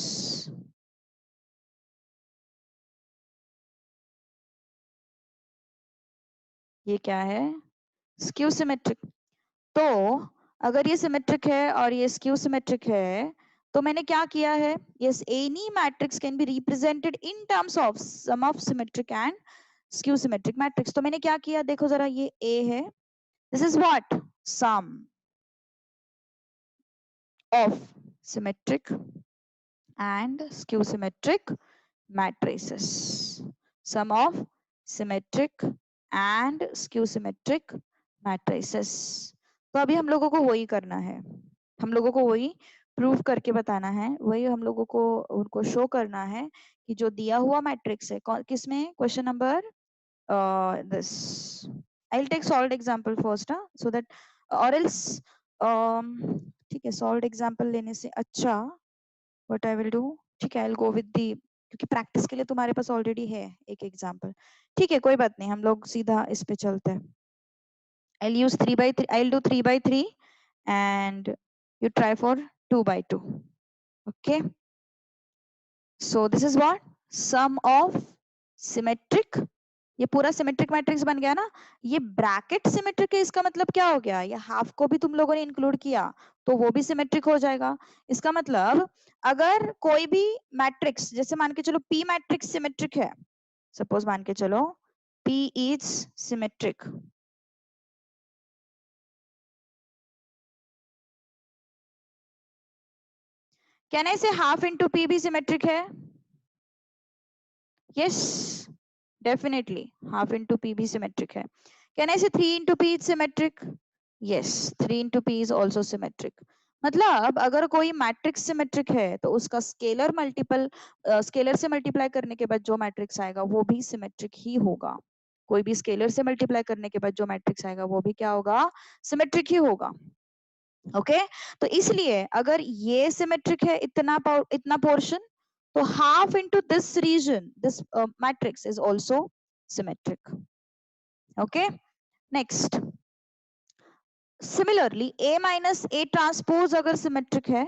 ये क्या है, स्क्यू सिमेट्रिक. तो अगर ये सिमेट्रिक है और ये स्क्यू सिमेट्रिक है, तो मैंने क्या किया है, yes, any matrix can be represented in terms of sum of symmetric and skew symmetric matrix. तो मैंने क्या किया, देखो जरा, ये ए है, this is what, sum of symmetric and skew symmetric matrices, sum of symmetric and skew symmetric matrices. तो अभी हम लोगों को वही करना है, हम लोगों को वही प्रूव करके बताना है, वही हम लोगों को उनको शो करना है कि जो दिया हुआ मैट्रिक्स है, किसमें, question number this. I'll take solved example first, so that or else ठीक है, solved example लेने से अच्छा what I will do, ठीक है, I'll go with the, क्योंकि प्रैक्टिस के लिए तुम्हारे पास ऑलरेडी है एक एग्जांपल. ठीक है, कोई बात नहीं, हम लोग सीधा इस पे चलते हैं. I'll use 3 by 3, I'll do 3 by 3 and you try for 2 by 2. Okay, so this is what, sum of symmetric, ये पूरा सिमेट्रिक मैट्रिक्स बन गया ना. ये ब्रैकेट सिमेट्रिक है, इसका मतलब क्या हो गया, ये हाफ को भी तुम लोगों ने इंक्लूड किया तो वो भी सिमेट्रिक हो जाएगा. इसका मतलब अगर कोई भी मैट्रिक्स, जैसे मान के चलो पी मैट्रिक्स सिमेट्रिक है, सपोज मान के चलो P is symmetric. Can I say half into P भी symmetric है? Yes, definitely half into P भी symmetric है. Can I say 3 into P is symmetric? Yes, 3 into P is also symmetric. मतलब अगर कोई मैट्रिक्स सिमेट्रिक है तो उसका स्केलर मल्टीपल, स्केलर से मल्टीप्लाई करने के बाद जो मैट्रिक्स आएगा वो भी सिमेट्रिक ही होगा. कोई भी स्केलर से मल्टीप्लाई करने के बाद जो मैट्रिक्स आएगा वो भी क्या होगा, सिमेट्रिक ही होगा. ओके, तो इसलिए अगर ये सिमेट्रिक है इतना पोर्शन, तो half into this region, this matrix is also symmetric. Okay, next. Similarly A minus A transpose अगर सिमेट्रिक है,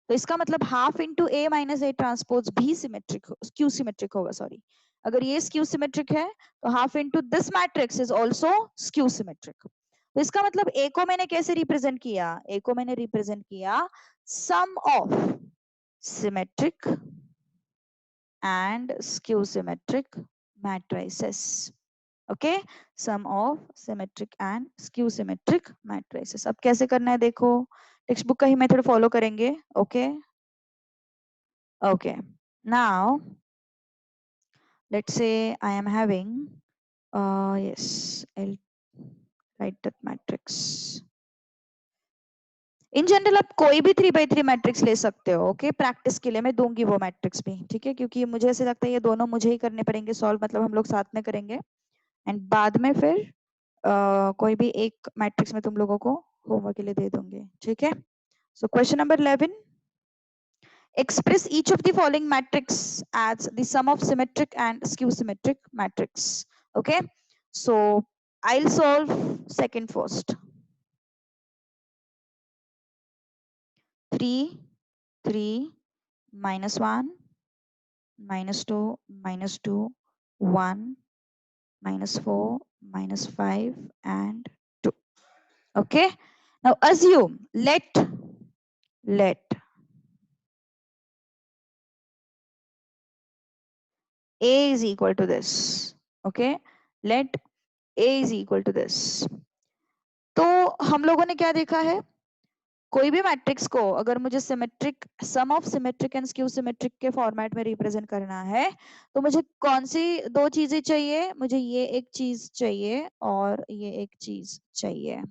तो इसका मतलब half into A minus A transpose भी सिमेट्रिक, स्क्यू सिमेट्रिक होगा. सॉरी, अगर ये स्क्यू सिमेट्रिक है तो half into this matrix is also skew symmetric. तो इसका मतलब A को मैंने कैसे रिप्रेजेंट किया, A को मैंने रिप्रेजेंट किया sum of symmetric and skew symmetric matrices. Okay, sum of symmetric and skew symmetric matrices. अब कैसे करना है देखो, टेक्स्ट बुक का ही मेथड फॉलो करेंगे. Okay, okay, now let's say I am having yes, I'll write that matrix. In general आप कोई भी 3 by 3 मैट्रिक्स ले सकते हो. ओके, प्रैक्टिस के लिए मैं दूंगी वो मैट्रिक्स भी, ठीक है, क्योंकि मुझे ऐसे लगता है ये दोनों मुझे ही करने पड़ेंगे सॉल्व, मतलब हम लोग साथ में करेंगे एंड बाद में फिर कोई भी एक मैट्रिक्स में तुम लोगों को होमवर्क के लिए दे दूंगी. ठीक है, सो question number 11, express each of the following matrix as the sum of symmetric and skew symmetric matrix. Okay, so I'll solve second first. 3 3 minus 1 minus 2 minus 2 1 minus 4 minus 5 and 2. Okay, now assume let a is equal to this. Okay, let a is equal to this. तो हम लोगों ने क्या देखा है, कोई भी मैट्रिक्स को अगर मुझे symmetric sum of symmetric and skew symmetric के फॉर्मेट में रिप्रेजेंट करना है तो मुझे कौन सी दो चीजें चाहिए, मुझे ये एक चीज चाहिए और ये एक चीज चाहिए.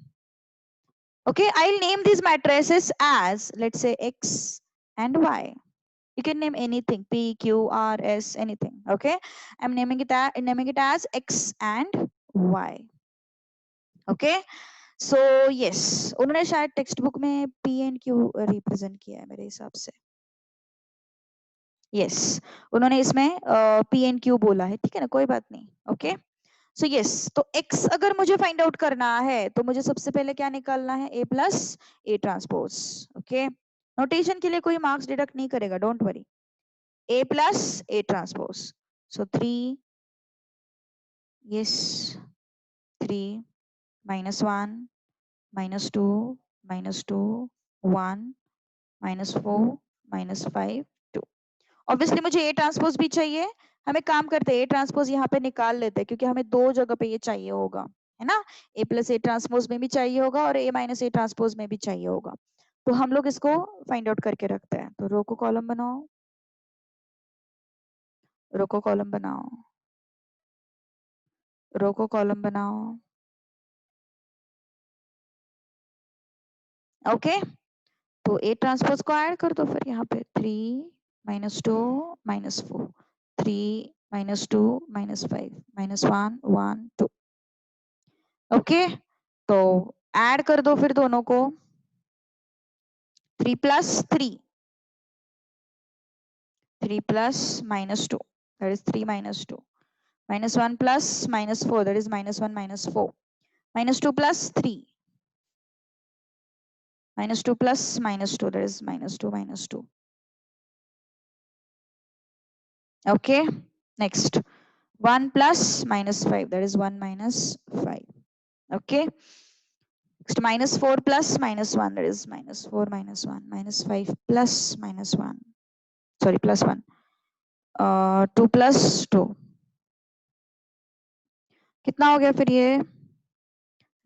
Okay, I'll name these matrices as, let's say, X and Y. You can name anything, P, Q, R, S, anything. Okay, I'm naming it as X and Y. Okay, so yes, उन्होंने शायद टेक्स्ट बुक में P and Q रिप्रेजेंट किया है मेरे हिसाब से. Yes, उन्होंने इसमें P and Q बोला है, ठीक है ना, कोई बात नहीं. Okay. सो यस, तो x अगर मुझे फाइंड आउट करना है तो मुझे सबसे पहले क्या निकालना है, a plus A transpose. Okay, notation के लिए कोई मार्क्स डिडक्ट नहीं करेगा, don't worry. a plus A transpose. So 3 yes 3 minus 1 minus 2 minus 2 1 minus 4 minus 5 2. Obviously मुझे ए ट्रांसपोज भी चाहिए. हमें काम करते हैं, ए ट्रांसपोज यहाँ पे निकाल लेते हैं क्योंकि हमें दो जगह पे ये चाहिए होगा, है ना. ए प्लस ए ट्रांसपोज में भी चाहिए होगा और ए माइनस ए ट्रांसपोज में भी चाहिए होगा. तो हम लोग इसको फाइंड आउट करके रखते हैं. तो रो को कॉलम बनाओ, रो को कॉलम बनाओ, रो को कॉलम बनाओ. ओके, तो ए ट्रांसपोज को ऐड कर दो फिर यहाँ पे 3 minus 2 minus 4 3 minus 2 minus 5 minus 1 1 2. Okay, तो ऐड कर दो फिर दोनों को. 3 plus 3 3 plus minus 2, that is 3 minus 2, minus 1 plus minus 4, that is minus 1 minus 4, minus 2 plus 3, minus 2 plus minus 2, that is minus 2 minus 2. Okay, next 1 plus minus 5, that is 1 minus 5. Okay, next minus 4 plus minus 1, that is minus 4 minus 1, minus 5 plus minus 1, sorry, plus 1, 2 plus 2. कितना हो गया फिर ये,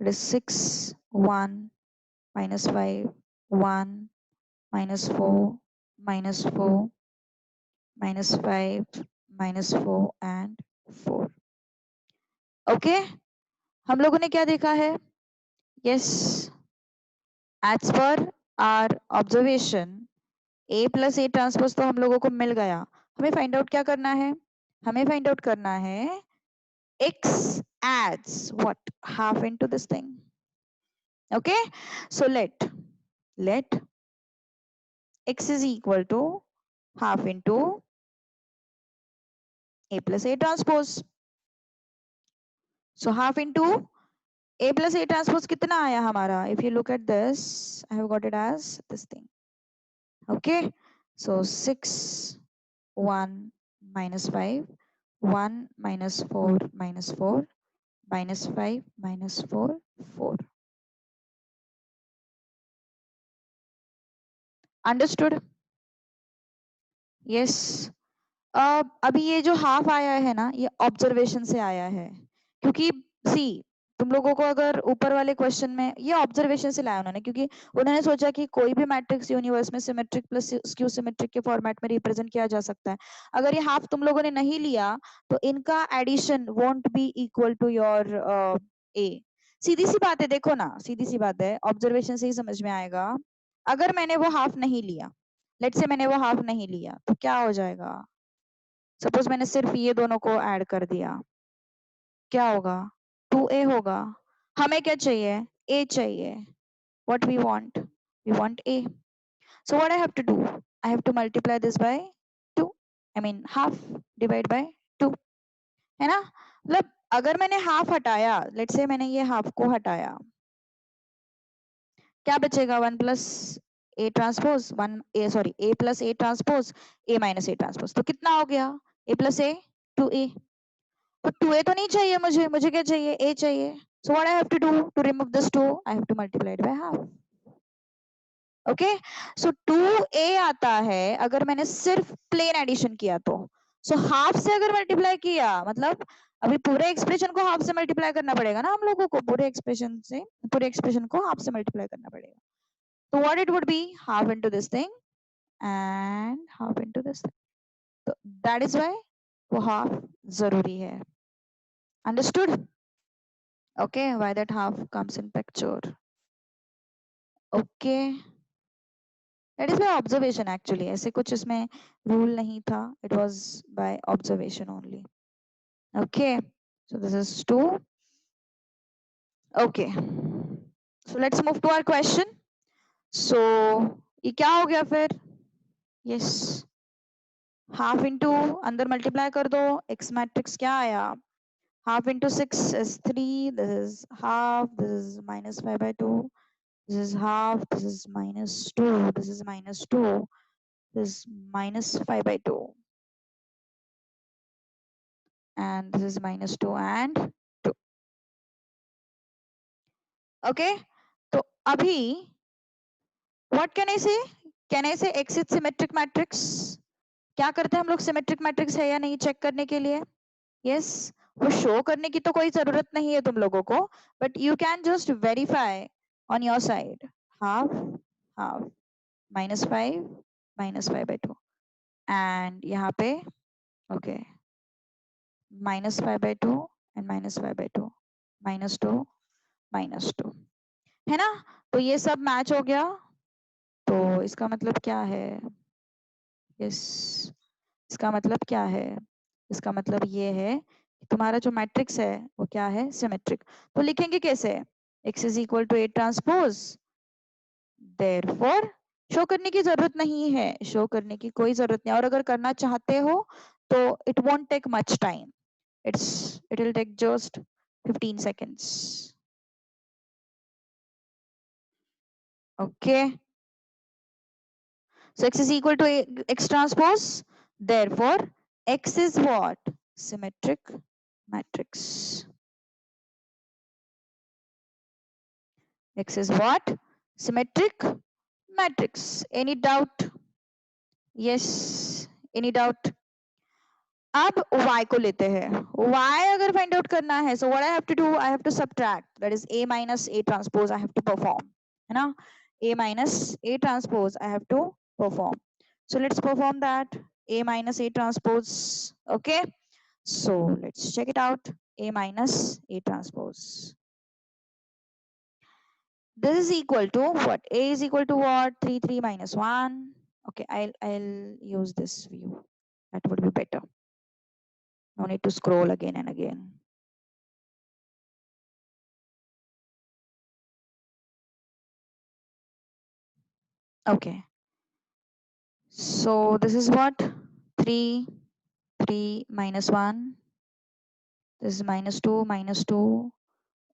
it is 6 1 minus 5 1 minus 4 minus 4 minus 5 minus 4 and 4. Okay, हम लोगों ने क्या देखा है, yes, as per our observation A plus A transpose तो हम लोगों को मिल गया. हमें फाइंड आउट क्या करना है, हमें फाइंड आउट करना है x adds what, half into this thing. Okay, so let x is equal to half into a plus a transpose. So half into a plus a transpose कितना आया हमारा, if you look at this, I have got it as this thing. Okay, so 6 1 minus 5 1 minus 4 minus 4 minus 5 minus 4 4. Understood? Yes. अभी ये जो हाफ आया है ना, ये ऑब्जर्वेशन से आया है, क्योंकि सी तुम लोगों को अगर ऊपर वाले क्वेश्चन में ये ऑब्जर्वेशन से लाया उन्होंने, क्योंकि उन्होंने सोचा कि कोई भी मैट्रिक्स यूनिवर्स में सिमेट्रिक प्लस स्क्यू सिमेट्रिक के फॉर्मेट में रिप्रेजेंट किया जा सकता है. अगर ये हाफ तुम लोगों ने नहीं लिया तो इनका addition won't be equal to your A. सीधी सी बात है, देखो ना, सीधी सी बात है, ऑब्जर्वेशन से ही समझ में आएगा. अगर मैंने वो हाफ नहीं लिया, लेट्स से मैंने वो हाफ नहीं लिया, तो क्या हो जाएगा, सपोज मैंने सिर्फ ये दोनों को ऐड कर दिया, क्या होगा, 2a होगा. हमें क्या चाहिए, a चाहिए. what we want a. so what I have to do, I have to multiply this by 2. I mean half divide by 2, है ना? मतलब अगर मैंने हाफ हटाया, लेट्स से मैंने ये हाफ को हटाया, क्या बचेगा? 1 plus A transpose, A plus A transpose, A minus A transpose, तो कितना हो गया? ए प्लस ए, 2a। तो 2a तो नहीं चाहिए मुझे क्या चाहिए? a चाहिए। So what I have to do to remove this 2? I have to multiply it by half. Okay, so 2a आता है अगर मैंने सिर्फ प्लेन एडिशन किया तो। So हाफ से अगर मल्टीप्लाई किया, मतलब अभी पूरे एक्सप्रेशन को हाफ से मल्टीप्लाई करना पड़ेगा ना हम लोगों को, पूरे एक्सप्रेशन को हाफ से मल्टीप्लाई करना पड़ेगा। So what it would be? Half into this thing and half into this thing. So that is why वो half जरूरी है। Understood? Okay, why that half comes in picture. Okay, that is by observation actually. ऐसे कुछ इसमें rule नहीं था. It was by observation only. Okay, so this is 2. Okay, so let's move to our question. So ये क्या हो गया फिर? Yes, half into अंदर multiply कर दो, x matrix क्या आया? Half into 6 is 3, this is half, this is minus 5 by 2, this is half, this is minus 2, this is minus 2, this is minus 5 by 2, and this is minus 2 and 2. Okay, so abhi what can I say? Can I say x is symmetric matrix? क्या करते हैं हम लोग सिमेट्रिक मैट्रिक्स है या नहीं चेक करने के लिए? यस, वो शो करने की तो कोई जरूरत नहीं है तुम लोगों को, but you can just verify on your side. Half half, -5 -5 by 2, and यहाँ पे ओके -5 by 2 एंड -5 by 2, -2 -2, है ना? तो ये सब मैच हो गया। तो इसका मतलब क्या है? यस, इसका मतलब क्या है? इसका मतलब ये है कि तुम्हारा जो मैट्रिक्स है वो क्या है? सिमेट्रिक। तो लिखेंगे कैसे? x is equal to A transpose, therefore show करने की जरूरत नहीं है, शो करने की कोई जरूरत नहीं, और अगर करना चाहते हो तो it won't take much time, it will take just 15 seconds. Okay, so x is equal to x transpose, therefore x is what? Symmetric matrix. X is what? Symmetric matrix. Any doubt? Yes. Any doubt? अब y को लेते हैं। y अगर find out करना है, so what I have to do? I have to subtract. That is a minus a transpose I have to perform. है ना? a minus a transpose I have to perform. So let's perform that. A minus a transpose. Okay. So let's check it out. A minus a transpose. This is equal to what? A is equal to what? 3 3 minus 1. Okay, I'll use this view. That would be better. No need to scroll again and again. Okay, so this is what? 3 3 minus 1. This is minus 2 minus 2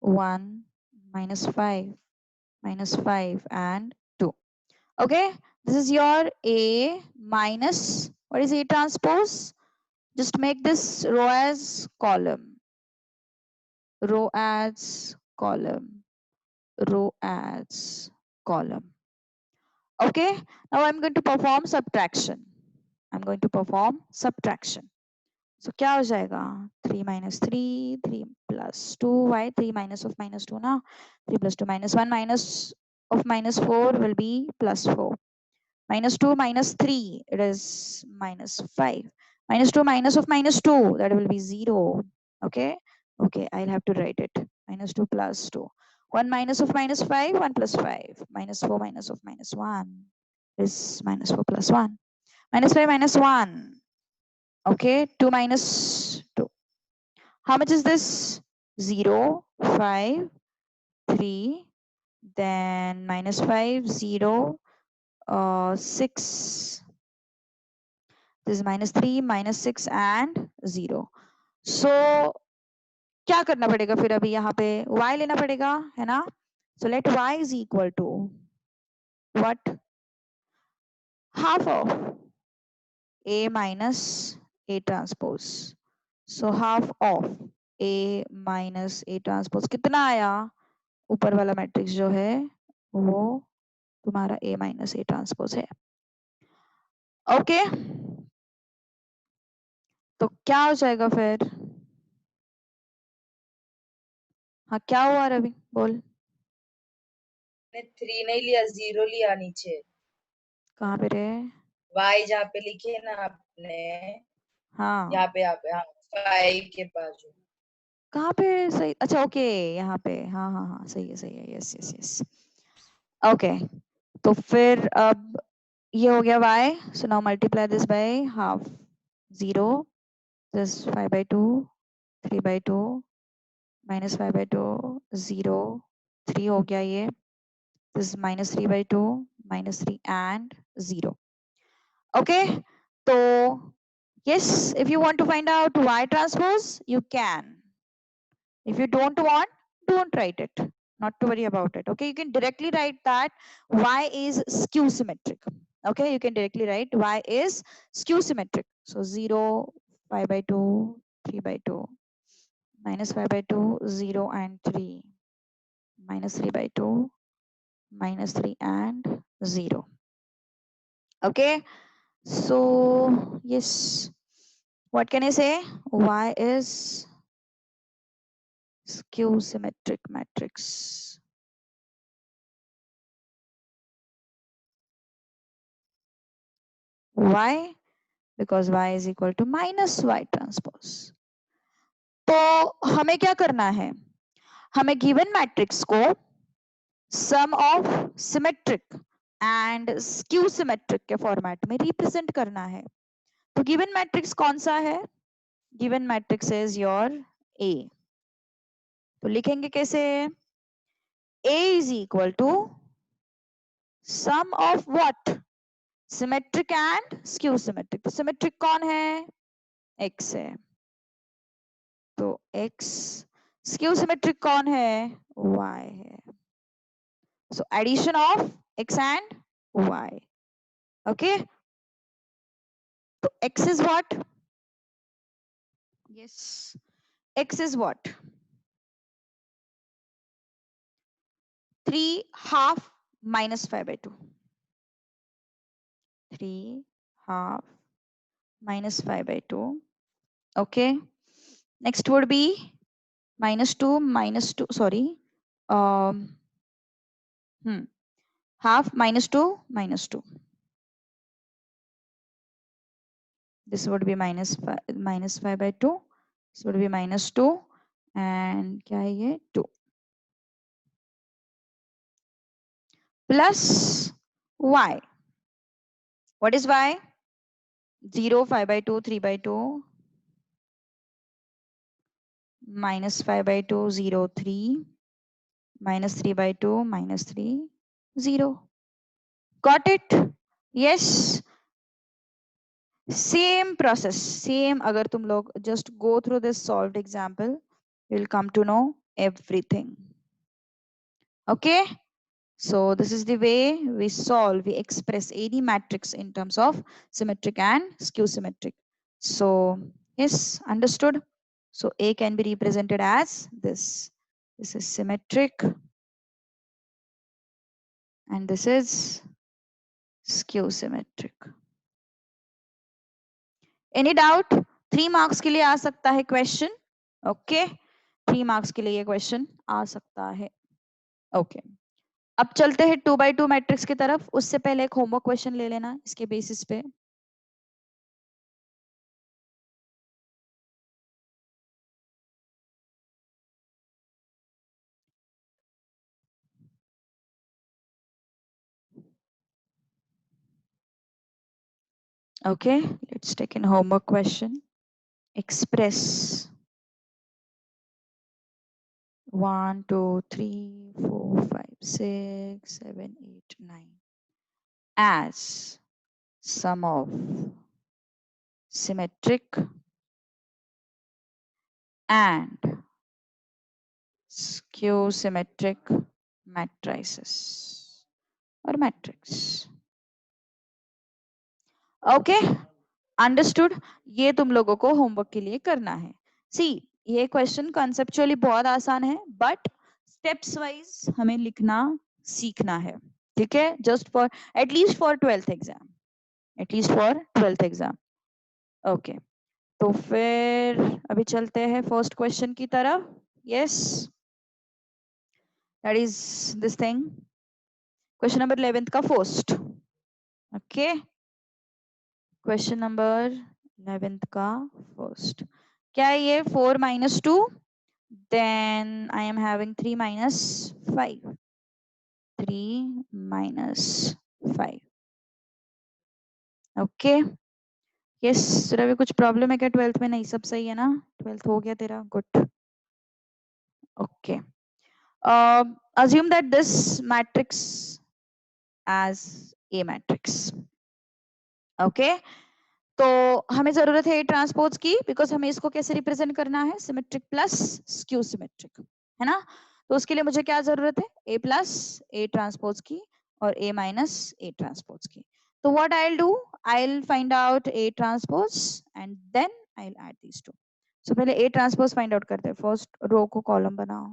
1 minus 5 and 2. Okay, this is your A minus, what is A transpose? Just make this row as column, row as column, row as column. Okay, now I'm going to perform subtraction. I'm going to perform subtraction. So क्या हो जाएगा? 3 minus 3, 3 plus 2, why 3 minus of minus 2 now? 3 plus 2 minus 1 minus of minus 4 will be plus 4. Minus 2 minus 3, it is minus 5. Minus 2 minus of minus 2, that will be 0. Okay, okay, I'll have to write it. Minus 2 plus 2. 1 minus of minus 5, 1 plus 5. Minus 4 minus of minus 1 is minus 4 plus 1. Minus 5 minus 1. Okay, 2 minus 2. How much is this? 0, 5, 3, then minus 5, 0, 6, This is -3, -6 and 0. So क्या करना पड़ेगा फिर अभी यहाँ पे y लेना पड़ेगा है ना. So let y is equal to what? Half of a minus a transpose. So half of a minus a transpose कितना आया. ऊपर वाला मैट्रिक्स जो है वो तुम्हारा a minus a transpose है. ओके तो क्या हो जाएगा फिर. हाँ क्या हुआ रवि बोल. 3 नहीं लिया, 0 लिया नीचे. कहाँ पे रे. y जहाँ पे लिखे ना आपने, हाँ यहाँ पे हाँ 5 के बाजू. कहाँ पे सही. अच्छा ओके यहाँ पे. हाँ हाँ हाँ सही है. Yes yes yes. ओके तो फिर अब ये हो गया y. So now multiply this by half. 0 this 5/2 3/2 -5/2 0 3 हो गया ये. This -3/2 -3 and 0. ओके तो yes, if you want to find out y transpose you can. If you don't want, don't write it. Not to worry about it. Okay, you can directly write that y is skew symmetric. Okay, you can directly write y is skew symmetric. So 0 5/2 3/2 -5/2 0 and 3 -3/2 -3 and 0. Okay, so yes, what can I say? Y is skew symmetric matrix. Why? Because y is equal to minus y transpose. तो हमें क्या करना है. हमें गिवन मैट्रिक्स को sum of symmetric and skew symmetric के फॉर्मेट में रिप्रेजेंट करना है. तो गिवन मैट्रिक्स कौन सा है. Given matrix is your A. तो लिखेंगे कैसे. A is equal to sum of what. Symmetric and skew symmetric. तो सिमेट्रिक कौन है. x है. तो x. स्क्यू सिमेट्रिक कौन है. y है. So addition of x and y. Okay. So x is what. Yes. X is what. 3 half minus 5/2. 3 half minus 5/2. Okay. Next would be -2 sorry. Um. Half -2 -2. This would be -5/2. This would be -2 and क्या है ये 2 plus y. What is y? 0 5/2 3/2 -5/2 0 3 -3/2 -3 0. Got it? Yes. Same process. Same. अगर तुम लोग just go through this solved example, you'll come to know everything. Okay. So this is the way we solve, we express any matrix in terms of symmetric and skew symmetric. So yes, understood. So A can be represented as this. This is symmetric and this is skew symmetric. Any doubt? 3 marks के लिए आ सकता है question. Okay. 3 marks के लिए ये question आ सकता है. Okay. अब चलते हैं 2/2 मैट्रिक्स की तरफ. उससे पहले एक होमवर्क क्वेश्चन ले लेना इसके बेसिस पे. Okay, let's take in homework question. Express 1 2 3 4 5 6 7 8 9 as sum of symmetric and skew symmetric matrices or matrix. Okay, understood. ये तुम लोगों को होमवर्क के लिए करना है। सी, ये क्वेश्चन कॉन्सेप्चुअली बहुत आसान है, बट स्टेप्स वाइज हमें लिखना सीखना है, ठीक है? Just for at least for 12th exam, at least for 12th exam. Okay, तो फिर अभी चलते हैं फर्स्ट क्वेश्चन की तरफ। Yes, that is this thing, question number 11th का first. Okay, question number 11th का फर्स्ट क्या है? ये 4 minus 2, then I am having 3 minus 5, 3 minus 5। Okay, yes. तेरा भी कुछ प्रॉब्लम है क्या 12th में? नहीं, सब सही है ना? 12th हो गया तेरा, good. Okay, assume that this matrix as A matrix। Okay, तो हमें जरूरत है ए ट्रांसपोज की, बिकॉज हमें इसको कैसे रिप्रेजेंट करना है? सिमेट्रिक प्लस स्क्यू सिमेट्रिक, है ना? तो उसके लिए मुझे क्या जरूरत है? ए प्लस ए ट्रांसपोज की और ए माइनस ए ट्रांसपोज की। तो what I will do, I will find out A transpose and then I will add these two. So पहले ए ट्रांसपोज फाइंड आउट करते हैं। फर्स्ट रो को कॉलम बनाओ,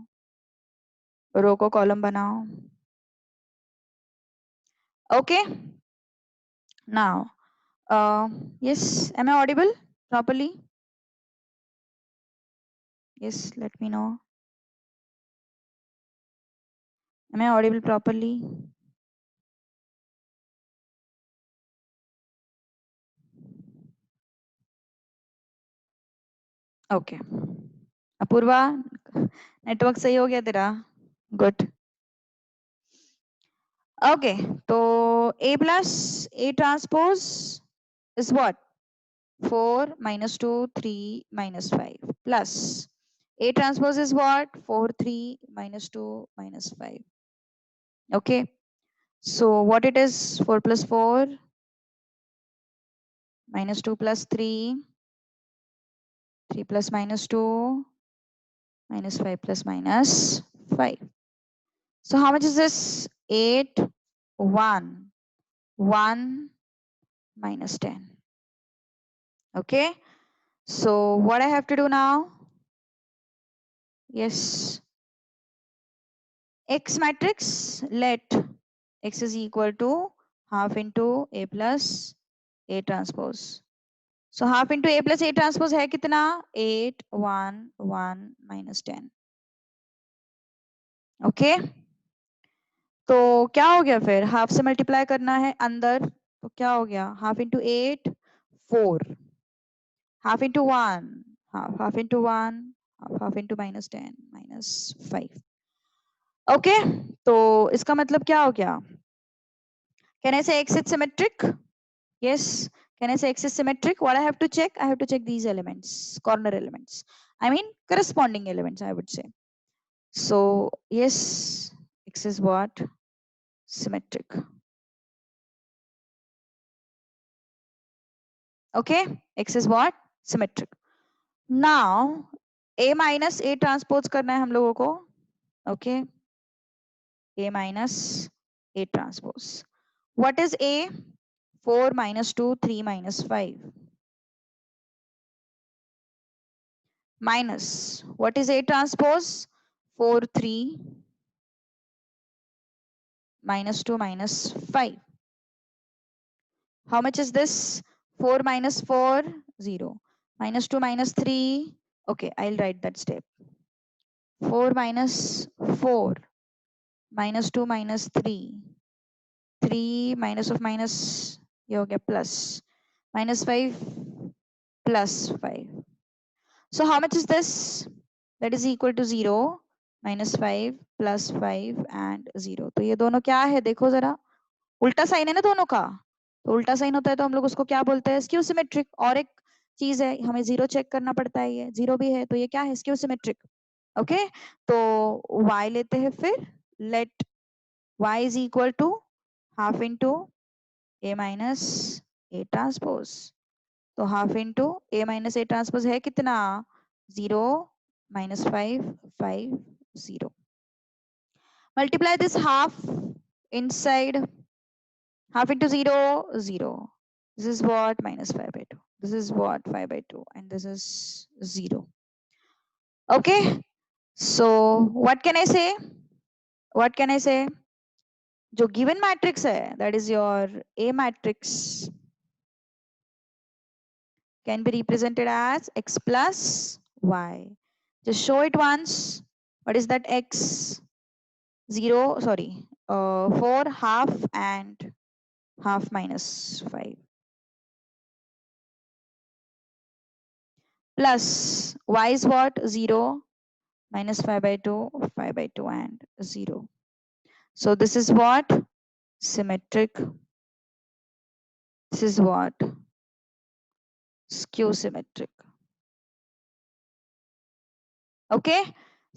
रो को कॉलम बनाओ। Okay, now yes, am I audible properly? Yes, let me know. Am I audible properly? Okay, Apoorva, network सही हो गया तेरा? गुड। ओके, तो A plus A transpose is what? 4 minus 2 3 minus 5 plus A transpose is what? 4 3 minus 2 minus 5। okay, so what it is? 4 plus 4 minus 2 plus 3, 3 plus minus 2 minus 5 plus minus 5. So how much is this? 8 1 1 minus 10. Okay, so what I have to do now? Yes, X matrix, let X is equal to half into A plus A transpose. So half into A plus A transpose है कितना? 8 1 1 minus 10. Okay, तो क्या हो गया फिर? हाफ से मल्टीप्लाई करना है अंदर, तो क्या हो गया? Half into 8 4, half into 1 half into 1 half into minus 10 minus 5। Okay, तो इसका मतलब क्या हो गया? Can I say X is symmetric? Yes, can I say X is symmetric? What I have to check? I have to check these elements, corner elements, I mean corresponding elements, I would say. So yes, x is what? Symmetric. Okay, x is what? Symmetric. Now a minus a transpose करना है हम लोगों को। Okay, a minus a transpose. What is a? 4 minus 2 3 minus 5 minus what is a transpose? 4 3 minus 2 minus 5. How much is this? 4 minus 4 0 minus 2 minus 3. Okay, I'll write that step. 4 minus 4 minus 2 minus 3, 3 minus of minus, ये हो गया plus, minus 5 plus 5. So how much is this? That is equal to 0 minus 5 plus 5 and 0. तो ये दोनों क्या है? देखो जरा, उल्टा साइन है ना दोनों का। तो उल्टा साइन होता है तो हम लोग उसको क्या बोलते हैं? Skew symmetric. और एक चीज है, हमें जीरो चेक करना पड़ता है, ये जीरो भी है तो ये क्या है? Skew symmetric. ओके, तो y लेते हैं फिर। Let y is equal to half into a minus a transpose. तो half into A minus A transpose है कितना 0 minus 5 5 0. Multiply this half inside, half into 0 0. This is what minus 5 by 2. This is what 5 by 2 and this is 0. Okay, so what can I say? What can I say? जो given matrix है, that is your A matrix, can be represented as x plus y. Just show it once. What is that x? 0, sorry, 4 half and half minus 5. Plus y is what? 0 minus 5 by 2, 5 by 2 and 0. So this is what? Symmetric. This is what? Skew symmetric. Okay,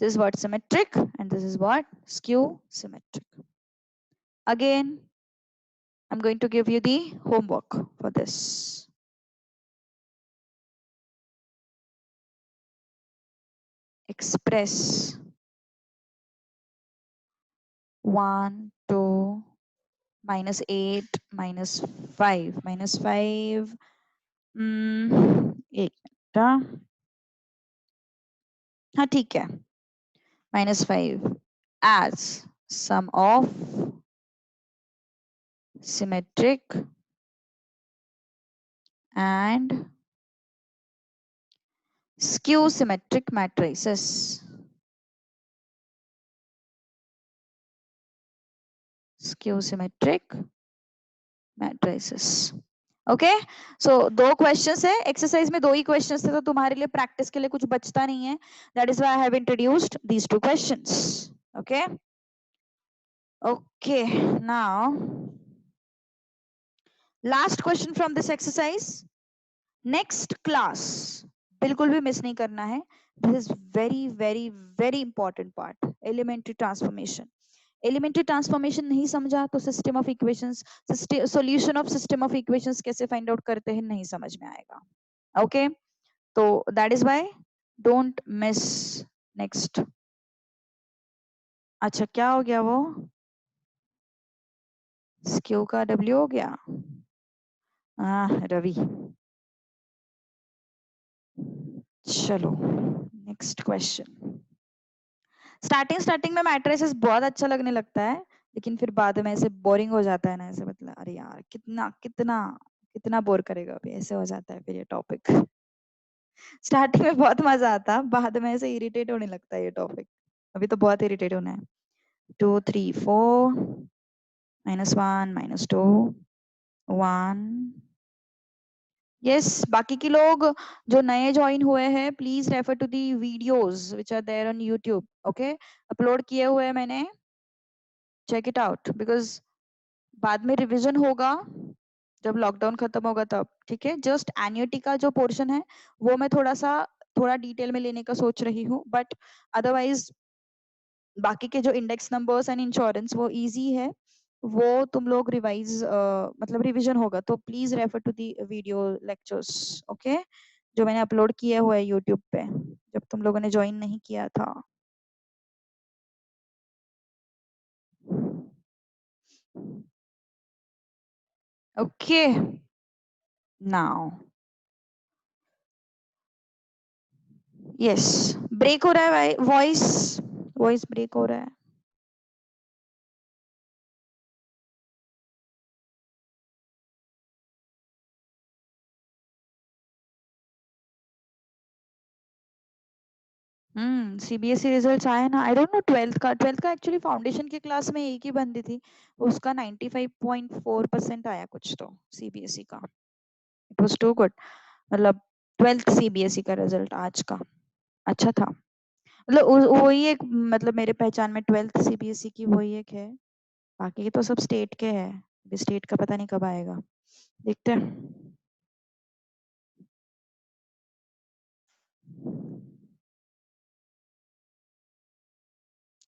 this is what? Symmetric, and this is what? Skew symmetric. Again, I'm going to give you the homework for this. Express 1, 2, minus 8, minus 5, minus 5, 8, हाँ ठीक है, minus 5 as sum of symmetric and skew symmetric matrices. Skew symmetric matrices. Okay, so 2 questions है एक्सरसाइज में, 2 ही क्वेश्चंस थे, तो तुम्हारे लिए प्रैक्टिस के लिए कुछ बचता नहीं है. That is why I have introduced these 2 questions. Okay okay, now last question from this exercise. Next class बिल्कुल भी मिस नहीं करना है. This is very very very important part, elementary transformation. Elementary transformation नहीं समझा तो system of equations, solution of system of equations कैसे फाइंड आउट करते हैं नहीं समझ में आएगा. ओके, तो that is why don't miss next. अच्छा क्या हो गया, वो स्क्यू का डब्ल्यू हो गया. रवि, चलो नेक्स्ट क्वेश्चन. स्टार्टिंग में मैट्रिसेस बहुत अच्छा लगने लगता है, लेकिन फिर बाद में ऐसे बोरिंग हो जाता है ना, ऐसे मतलब अरे यार कितना कितना कितना बोर करेगा अभी, ऐसे हो जाता है फिर ये टॉपिक. स्टार्टिंग में बहुत मजा आता, बाद में ऐसे इरिटेट होने लगता है ये टॉपिक. अभी तो बहुत इरिटेट होना है. 2 3 4 -1 -2 1. यस, बाकी के लोग जो नए ज्वाइन हुए हैं, please refer to the videos which are there on YouTube. Okay, upload किए हुए हैं मैंने, चेक इट आउट, बिकॉज बाद में रिवीजन होगा जब लॉकडाउन खत्म होगा तब. ठीक है, जस्ट एन्युटी का जो पोर्शन है वो मैं थोड़ा डिटेल में लेने का सोच रही हूँ, बट अदरवाइज बाकी के जो इंडेक्स नंबर्स एंड इंश्योरेंस वो इजी है, वो तुम लोग रिवाइज मतलब रिवीजन होगा, तो please refer to the video lectures. Okay, जो मैंने अपलोड किया हुआ है यूट्यूब पे, जब तुम लोगों ने ज्वाइन नहीं किया था. ओके, नाउ यस, ब्रेक हो रहा है वॉइस, वॉइस ब्रेक हो रहा है. सीबीएसई रिजल्ट्स आए ना. आई डोंट नो 12th का एक्चुअली फाउंडेशन की क्लास में एक ही बंदी थी, उसका 95.4% आया कुछ, तो सीबीएसई का इट वाज टू गुड. मतलब 12th सीबीएसई का रिजल्ट आज का अच्छा था. मतलब वही एक, मतलब मेरे पहचान में 12th सीबीएसई की वही एक है, बाकी तो सब स्टेट के है. अभी स्टेट का पता नहीं कब आएगा, देखते हैं.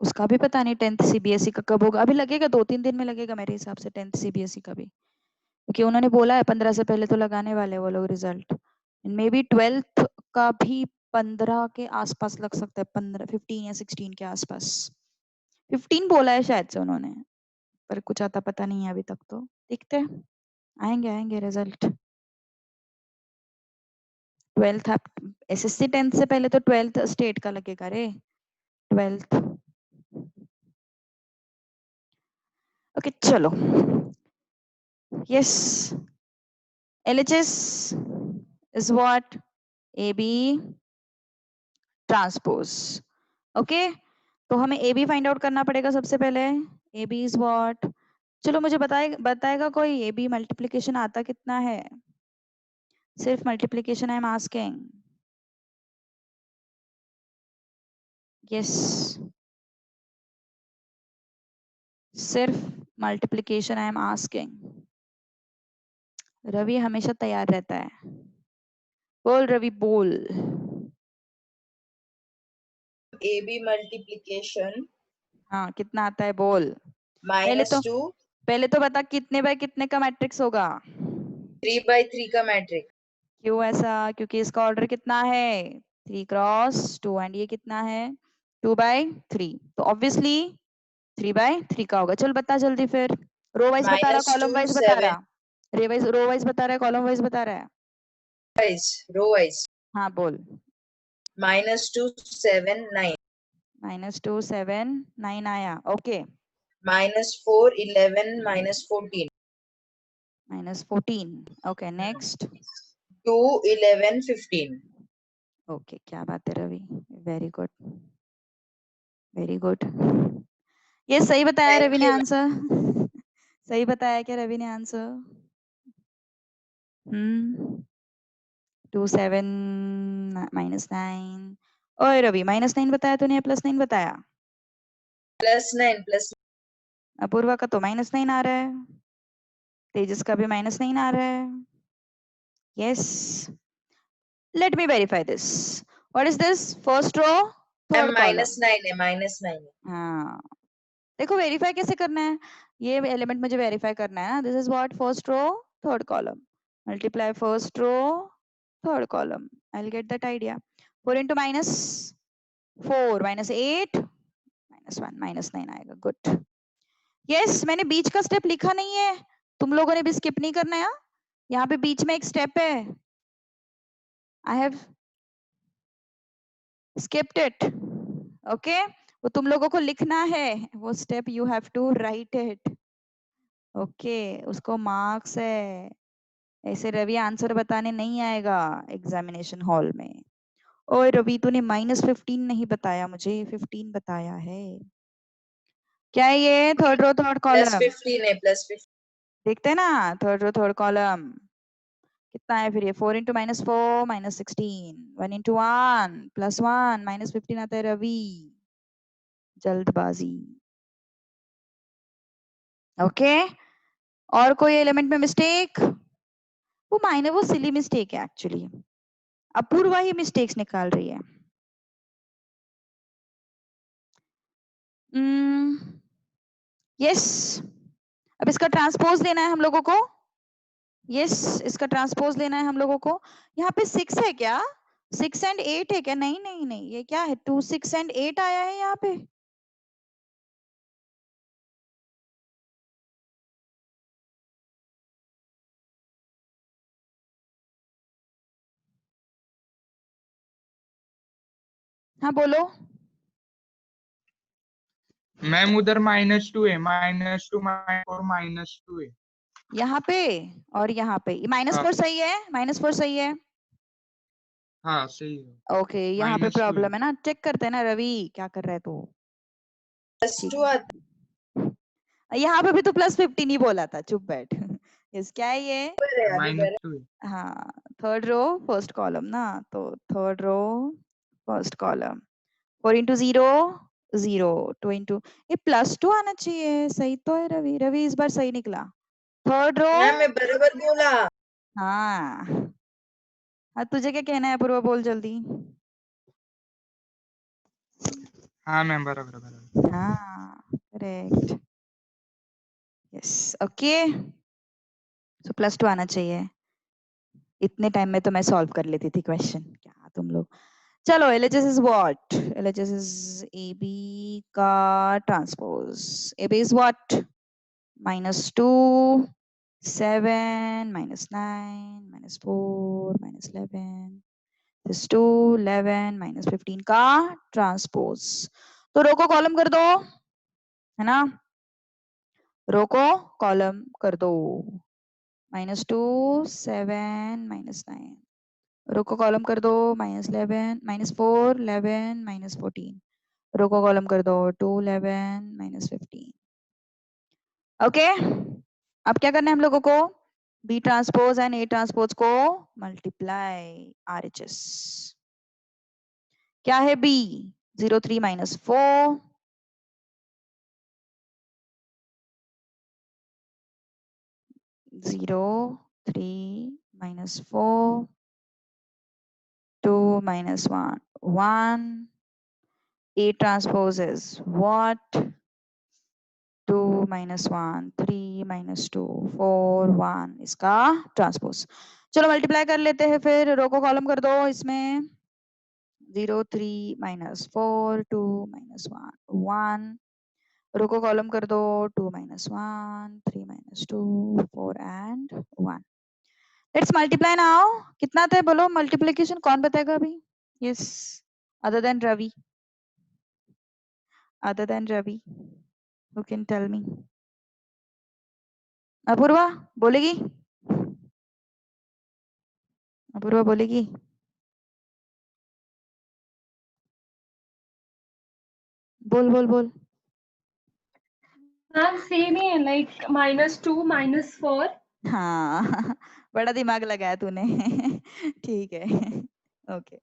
उसका भी पता नहीं 10th सीबीएसई का कब होगा. अभी लगेगा 2-3 दिन में लगेगा मेरे हिसाब से 10th सीबीएसई का भी. क्योंकि उन्होंने बोला है 15 से पहले तो लगाने वाले वो लोग रिजल्ट। मे बी 12th का भी 15 के आसपास लग सकता है, 15 15 या 16 के आसपास। 15 बोला है शायद से उन्होंने, पर कुछ आता पता नहीं है अभी तक, तो देखते हैं, आएंगे आएंगे रिजल्ट। 12th SSC 10th से पहले तो 12th स्टेट का लगेगा रे, 12th। ओके चलो, yes, LHS is what? AB transpose. Okay, तो हमें AB फाइंड आउट करना पड़ेगा सबसे पहले। AB is what? चलो मुझे बताएगा कोई AB मल्टीप्लिकेशन आता कितना है? सिर्फ multiplication I am asking. Yes, सिर्फ multiplication I am asking. Ravi हमेशा तैयार रहता है, बोल रवि बोल। AB मल्टीप्लिकेशन हाँ कितना आता है बोल। पहले तो -2 पहले तो बता कितने बाय कितने का मैट्रिक्स होगा। 3/3 का मैट्रिक्स। क्यों ऐसा? क्योंकि इसका ऑर्डर कितना है, 3x2, एंड ये कितना है, 2/3, तो ऑब्वियसली 3/3 का होगा। चल बता जल्दी फिर, रो वाइज बता रहा, कॉलम -2 वाइज बता 7 रहा, रो वाइज बता रहा है, कॉलम वाइज बता रहा है। रो वाइज हाँ बोल। -2 7 9 -2 7 9 आया, ओके। -4 11 -14 -14, okay next. 2 11 15 ओके क्या बात है Ravi, very good very good. ये सही बताया थैंक रवि ने यू। आंसर। सही बताया क्या रवि ने आंसर? 2 7 -9। ओए रवि -9 बताया तूने या +9 बताया? +9 अपूर्वा का तो -9 आ रहा है, तेजस का भी -9 आ रहा है। Yes, let me verify this. What is this? First row ma'am third column. -9 है -9 है। हाँ देखो वेरीफाई कैसे करना है, ये एलिमेंट मुझे वेरीफाई करना है ना। This is what, first row third column, multiply first row third column, I will get that idea. 4 into -4 -8 -1 -9 आएगा, गुड। यस, मैंने बीच का स्टेप लिखा नहीं है, तुम लोगों ने भी स्किप नहीं करना है। यहाँ पे बीच में एक स्टेप है, I have skipped it, okay. वो तुम लोगों को लिखना है, वो step you have to write it, okay, उसको मार्क्स है। ऐसे रवि आंसर बताने नहीं आएगा एग्जामिनेशन हॉल में। ओए रवि तूने -15 नहीं बताया मुझे, 15 बताया है। क्या है ये? थर्ड रो थर्ड कॉलम, +15 है +15 देखते हैं ना, थर्ड रो थर्ड कॉलम कितना है फिर ये। 4 into -4 -16, 1 into 1 +1 -15 आता है रवि, जल्दबाजी। ओके, और कोई एलिमेंट में मिस्टेक? वो सिली मिस्टेक है एक्चुअली, अपूर्वा ही मिस्टेक्स निकाल रही है। यस, अब इसका ट्रांसपोज लेना है हम लोगों को। यस, इसका ट्रांसपोज लेना है हम लोगों को। यहाँ पे 6 है क्या? 6 and 8 है क्या? नहीं नहीं नहीं, ये क्या है? 2 6 and 8 आया है यहाँ पे। हाँ बोलो। मैम उधर -2 है, -2 -4 -2 है यहाँ पे और यहाँ पे -4 हाँ सही है, -4 सही है। हाँ सही है, ओके, यहाँ पे -2 है। प्रॉब्लम है ना, चेक करते हैं ना। रवि क्या कर रहा है तू? ठीक +2 आता है, यहाँ पे भी तो +15 ही बोला था, चुप बैठ। यस, क्या है ये? है अभी मेरा। -2 है। हाँ, थर्ड रो फर्स्ट कॉलम ना, तो third row first column. 4 into 0 0, 2 into, ये +2 आना चाहिए, सही तो है रवि, रवि इस बार सही निकला। थर्ड रो, मैम मैं बराबर बोला। हाँ हाँ, तुझे क्या कहना है पूर्वा, बोल जल्दी। हाँ मैम बराबर बराबर। हाँ करेक्ट, यस ओके। सो +2 आना चाहिए। इतने टाइम में तो मैं सॉल्व कर लेती थी क्वेश्चन, क्या तुम लोग। चलो LHS is what? LHS is AB का transpose. AB is what? -2 7 -9 -4 -11 this 2 11 -15 का ट्रांसपोज। तो रो को कॉलम कर दो, है ना? रो को कॉलम कर दो। -2 7 -9, रो को कॉलम कर दो। -11 -4 11 -14, रो को कॉलम कर दो। 2 11 -15। ओके, अब क्या करना है हम लोगों को? B transpose and A transpose को मल्टीप्लाई, RHS। क्या है B? 0 3 -4, 0 3 -4, 2 -1 1। A transpose is what? 2 -1 3 -2 4 1 इसका ट्रांसपोज। चलो मल्टीप्लाई कर लेते हैं फिर। रो को कॉलम कर दो इसमें। 0 3 -4 2 -1 1, रो को कॉलम कर दो। 2 -1 3 -2 4 and 1। Let's multiply now. कितना था बोलो मल्टीप्लिकेशन, कौन बताएगा अभी? Yes, other than Ravi, other than Ravi, who can tell me? Apoorva बोलेगी? अपूर्वा बोलेगी? बोल बोल बोल। मैम सेम ही है, लाइक -2 -4। हाँ बड़ा दिमाग लगाया तूने ठीक है। Okay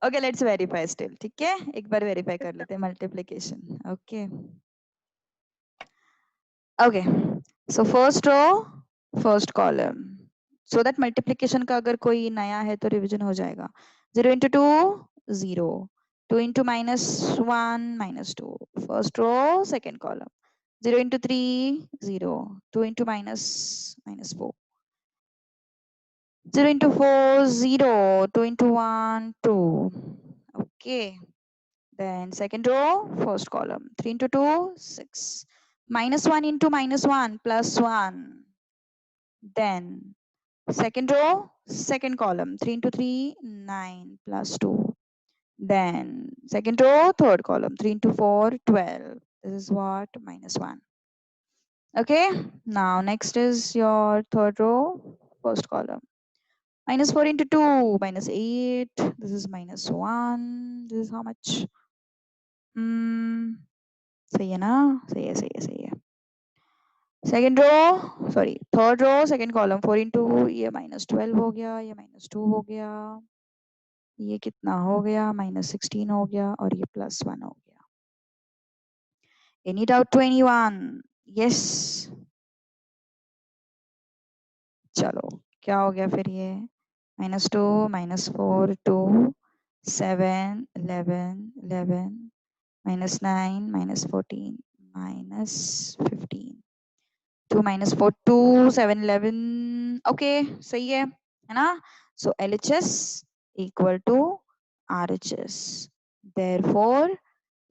okay, let's verify still. ठीक है, एक बार वेरीफाई कर लेते हैं multiplication. Okay okay, so first row first column, so that multiplication का अगर कोई नया है तो रिवीजन हो जाएगा। 0 × 2 0, 2 × -1 -2, first row second column. 0 × 3 0, 2 × -4, 0 × 4 0, 2 × 1 2। Okay, then second row first column, 3 × 2 6, -1 × -1 +1. Then second row second column, 3 × 3 9 +2. Then second row third column, 3 × 4 12. This is what? -1. Okay, now next is your third row first column, -4 × 2 -8. This is -1. This is how much? सही है ना? सही है सही है सही है। Second row sorry third row second column, 4 × 2, ये -12 हो गया, ये -2 हो गया, ये कितना हो गया? -16 हो गया, और ये +1 हो गया। Any doubt to anyone? Yes, चलो क्या हो गया फिर? ये -2 -4 2 7 11 11 -9 -14 -15, 2 -4 2 7 11। ओके सही है ना? सो LHS equal to RHS, therefore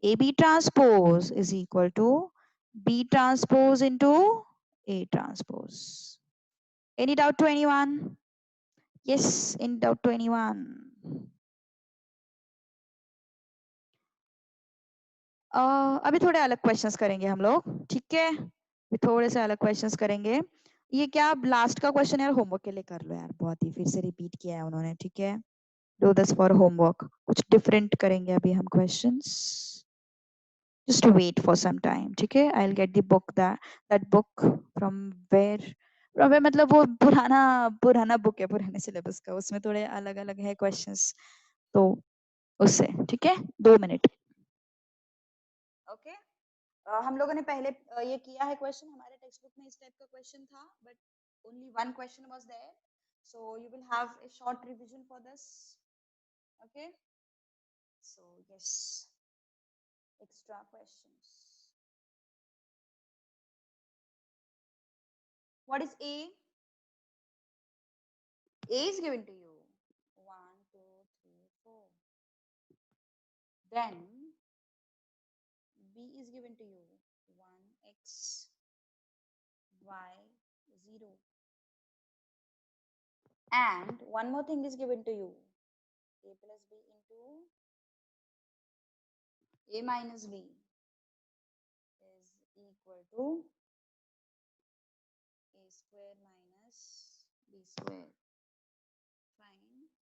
AB transpose is equal to B transpose into A transpose. Any doubt to anyone? Yes, any doubt to anyone? अभी थोड़े अलग क्वेश्चंस करेंगे हम लोग, ठीक है? अभी थोड़े से अलग क्वेश्चंस करेंगे। ये क्या लास्ट का क्वेश्चन यार होमवर्क के लिए कर लो यार, बहुत ही फिर से रिपीट किया है उन्होंने, ठीक है? Do this for homework. कुछ डिफरेंट करेंगे अभी हम questions. Just wait for some time, ठीक है? I will get the book, that book from where, मतलब वो पुराना पुराना बुक है, पुराने सिलेबस का, उसमें थोड़े अलग अलग है क्वेश्चंस, तो उससे, ठीक है? 2 मिनट। ओके, हम लोगों ने पहले ये किया है क्वेश्चन, हमारे टेक्स्ट बुक में इस टाइप का क्वेश्चन था, but only one question was there, so you will have a short revision for this. Okay, so yes, extra questions. What is A? A is given to you 1, 2, 3, 4. Then B is given to you 1x, y, 0. And one more thing is given to you, a plus b into a minus b is equal to a square minus b square. Find x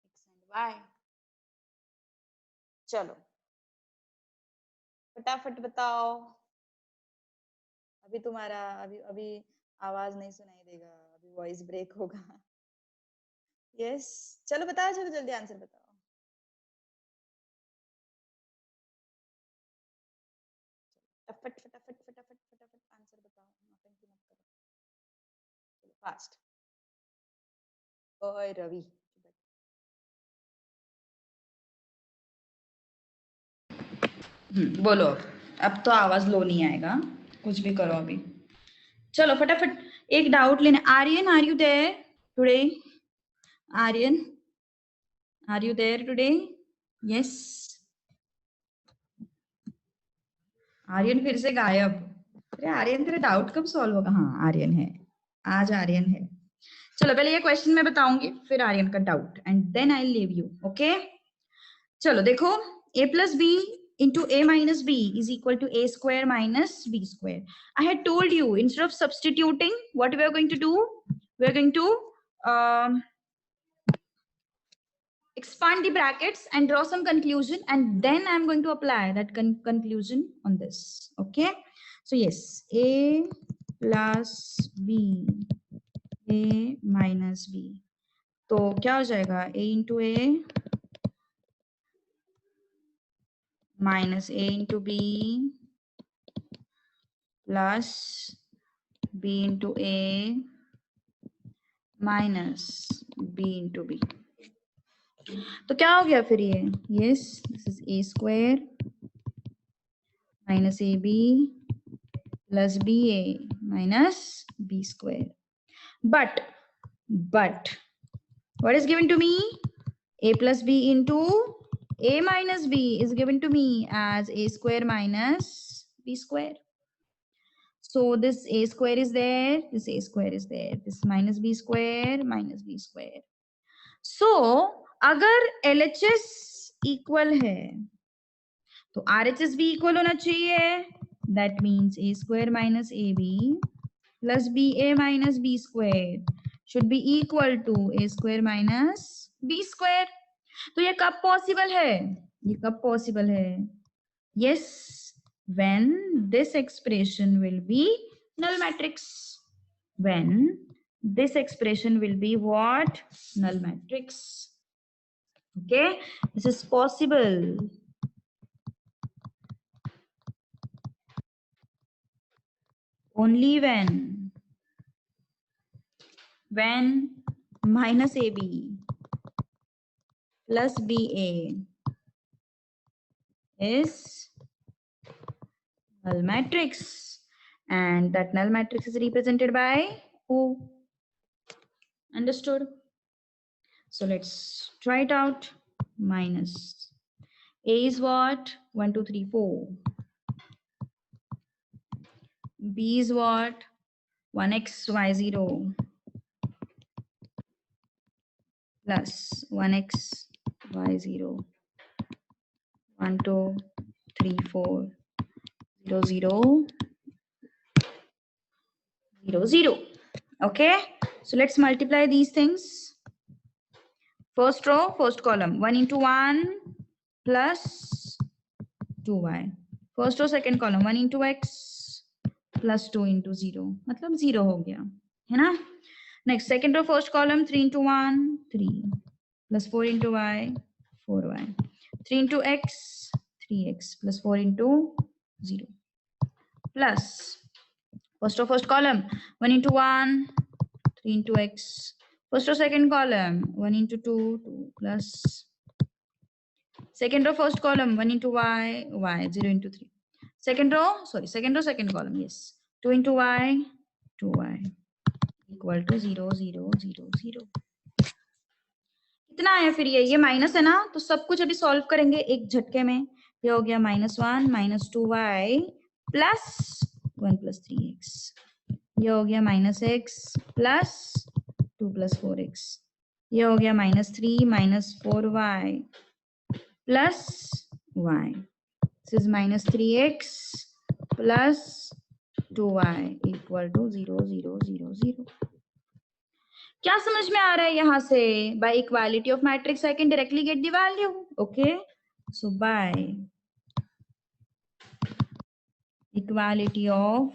and y. चलो फटाफट बताओ. अभी तुम्हारा अभी अभी आवाज नहीं सुनाई देगा, अभी वॉइस ब्रेक होगा. यस चलो बताओ, चलो जल्दी आंसर बताओ. फटाफट फटाफट फटाफट फटाफट आंसर बताओ, नौटंकी मत करो. चलो फास्ट. ओए रवि बोलो. अब तो आवाज लो नहीं आएगा, कुछ भी करो अभी. चलो फटाफट. एक डाउट लेने. Aryan are you there today? Aryan are you there today? Yes. Aryan फिर से गायब. अरे आर्यन तेरा डाउट कब सॉल्व होगा? हाँ आर्यन है, आज आर्यन है. चलो पहले ये क्वेश्चन मैं बताऊंगी, फिर आर्यन का doubt, and then I leave you. Okay चलो देखो. a plus b into a minus b is equal to a square minus b square. I had told you, instead of substituting, what we are going to do? We are going to expand the brackets and draw some conclusion, and then I'm going to apply that conclusion on this. Okay, so yes, a plus b, a minus b, तो क्या हो जाएगा? a into a minus a into b plus b into a minus b into b. तो क्या हो गया फिर ये? yes, this is a square minus ab plus ba minus b square. But what is given to me? A plus b into a minus b is given to me as a square minus b square. So this a square is there, this a square is there, this minus b square minus b square. So अगर LHS इक्वल है तो RHS भी इक्वल होना चाहिए. That means a square minus ab plus ba minus b square should be equal to a square minus b square. तो ये कब पॉसिबल है? ये कब पॉसिबल है? Yes, when this expression will be null matrix. When this expression will be what? Null matrix. Okay, this is possible. Only when minus ab plus ba is null matrix, and that null matrix is represented by O. Understood? So let's try it out. Minus a is what? 1 2 3 4. B is what? 1x y0 plus 1x y0 1 2 3 4 0 0 0 0. Okay, so let's multiply these things. First row, first column, 1 into 1 plus 2y. First row, second column, 1 into x plus 2 into 0. मतलब 0 हो गया, है ना? Next, second row, first column, 3 into 1, 3 plus 4 into y, 4y. 3 into x, 3x plus 4 into 0 plus first row, first column, 1 into 1, 3 into x. First row, second column, 1 into 2, 2 plus. Second row, first column, 1 into y, 0 into 3. Second row, second column, yes. 2 into y, 2y equal to 0 0 0 0। कितना आया फिर ये माइनस है ना, तो सब कुछ अभी सॉल्व करेंगे एक झटके में। ये हो गया -1 -2y प्लस 1 + 3x। ये हो गया -x प्लस 2 + 4x। ये हो गया -3 -4y plus y। This is -3x plus 2y equal to 0 0 0 0। क्या समझ में आ रहा है यहाँ से? By equality of matrix I can directly get the value. Okay, so by equality of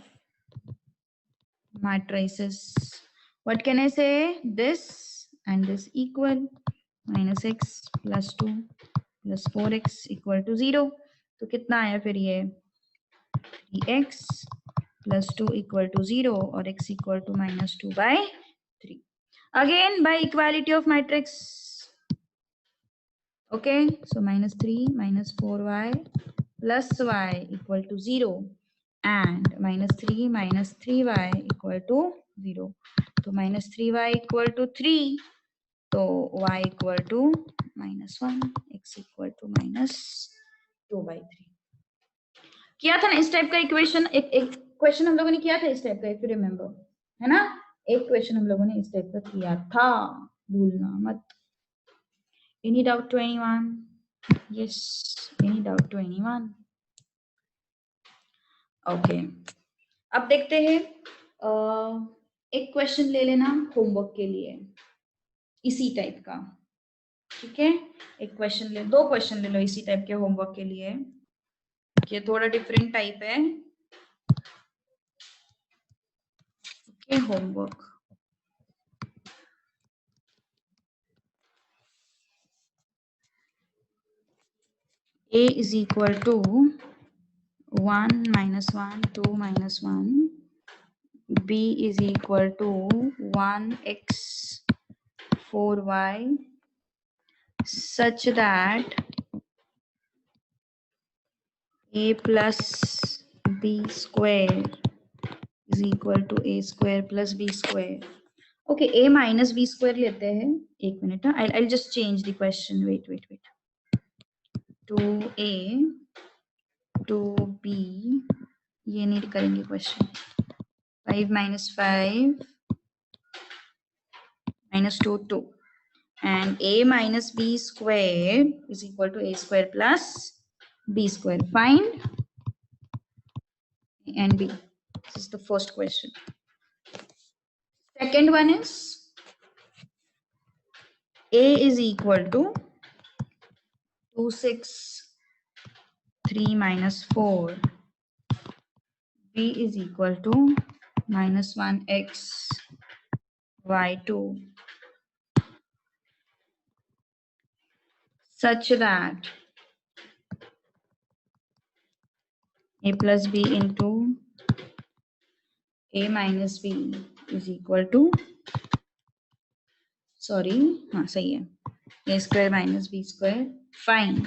matrices, what can I say? This and this equal, -x plus 2 plus 4x equal to 0। तो कितना आया फिर ये 3x plus 2 equal to 0 और x equal to -2/3। Again by equality of matrix, okay, so -3 -4y plus y equal to 0 and -3 3y equal to 0। तो -3y equal to 3, तो y equal to -1, x equal to -2/3। किया था ना इस टाइप का इक्वेशन, एक क्वेश्चन हम लोगों ने किया था इस टाइप का, इफ यू रिमेम्बर, है ना? एक क्वेश्चन हम लोगों ने इस टाइप का किया था, भूलना मत। Any doubt to anyone? Yes, any doubt to anyone? Okay, अब देखते हैं एक क्वेश्चन ले लेना होमवर्क के लिए इसी टाइप का, ठीक है? एक क्वेश्चन ले, 2 क्वेश्चन ले लो इसी टाइप के होमवर्क के लिए। ये थोड़ा डिफरेंट टाइप है। Okay, homework A is equal to 1 -1 2 -1, B is equal to 1x 4y such that a plus b square is equal to a square plus b square। Okay, a minus b square लेते हैं, एक minute, I'll just change the question, wait 2a 2b, ये नहीं करेंगे question. 5 - 5 -2 2 and a minus b square is equal to a square plus b square। Find a and b. This is the first question. Second one is a is equal to 2 6 3 -4, b is equal to -1x y2 such that a plus b into a minus b is equal to, sorry, हाँ सही है, a square minus b square। Find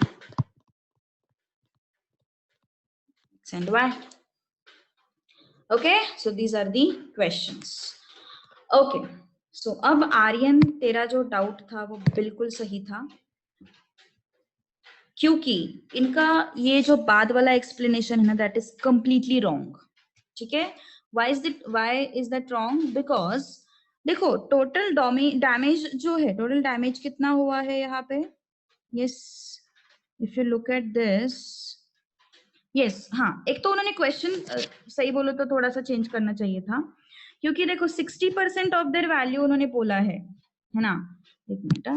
x and y। Okay, so these are the questions। Okay, so अब आर्यन तेरा जो डाउट था वो बिल्कुल सही था, क्योंकि इनका ये जो बाद वाला एक्सप्लेनेशन है ना, दैट इज कंप्लीटली रॉन्ग। ठीक है, why is that wrong? Because देखो टोटल डैमेज जो है, टोटल डैमेज कितना हुआ है यहाँ पे? Yes, if you look at this, yes, हाँ, एक तो उन्होंने क्वेश्चन सही बोलो तो थोड़ा सा चेंज करना चाहिए था, क्योंकि देखो 60% ऑफ देयर वैल्यू उन्होंने बोला है ना। एक मिनट,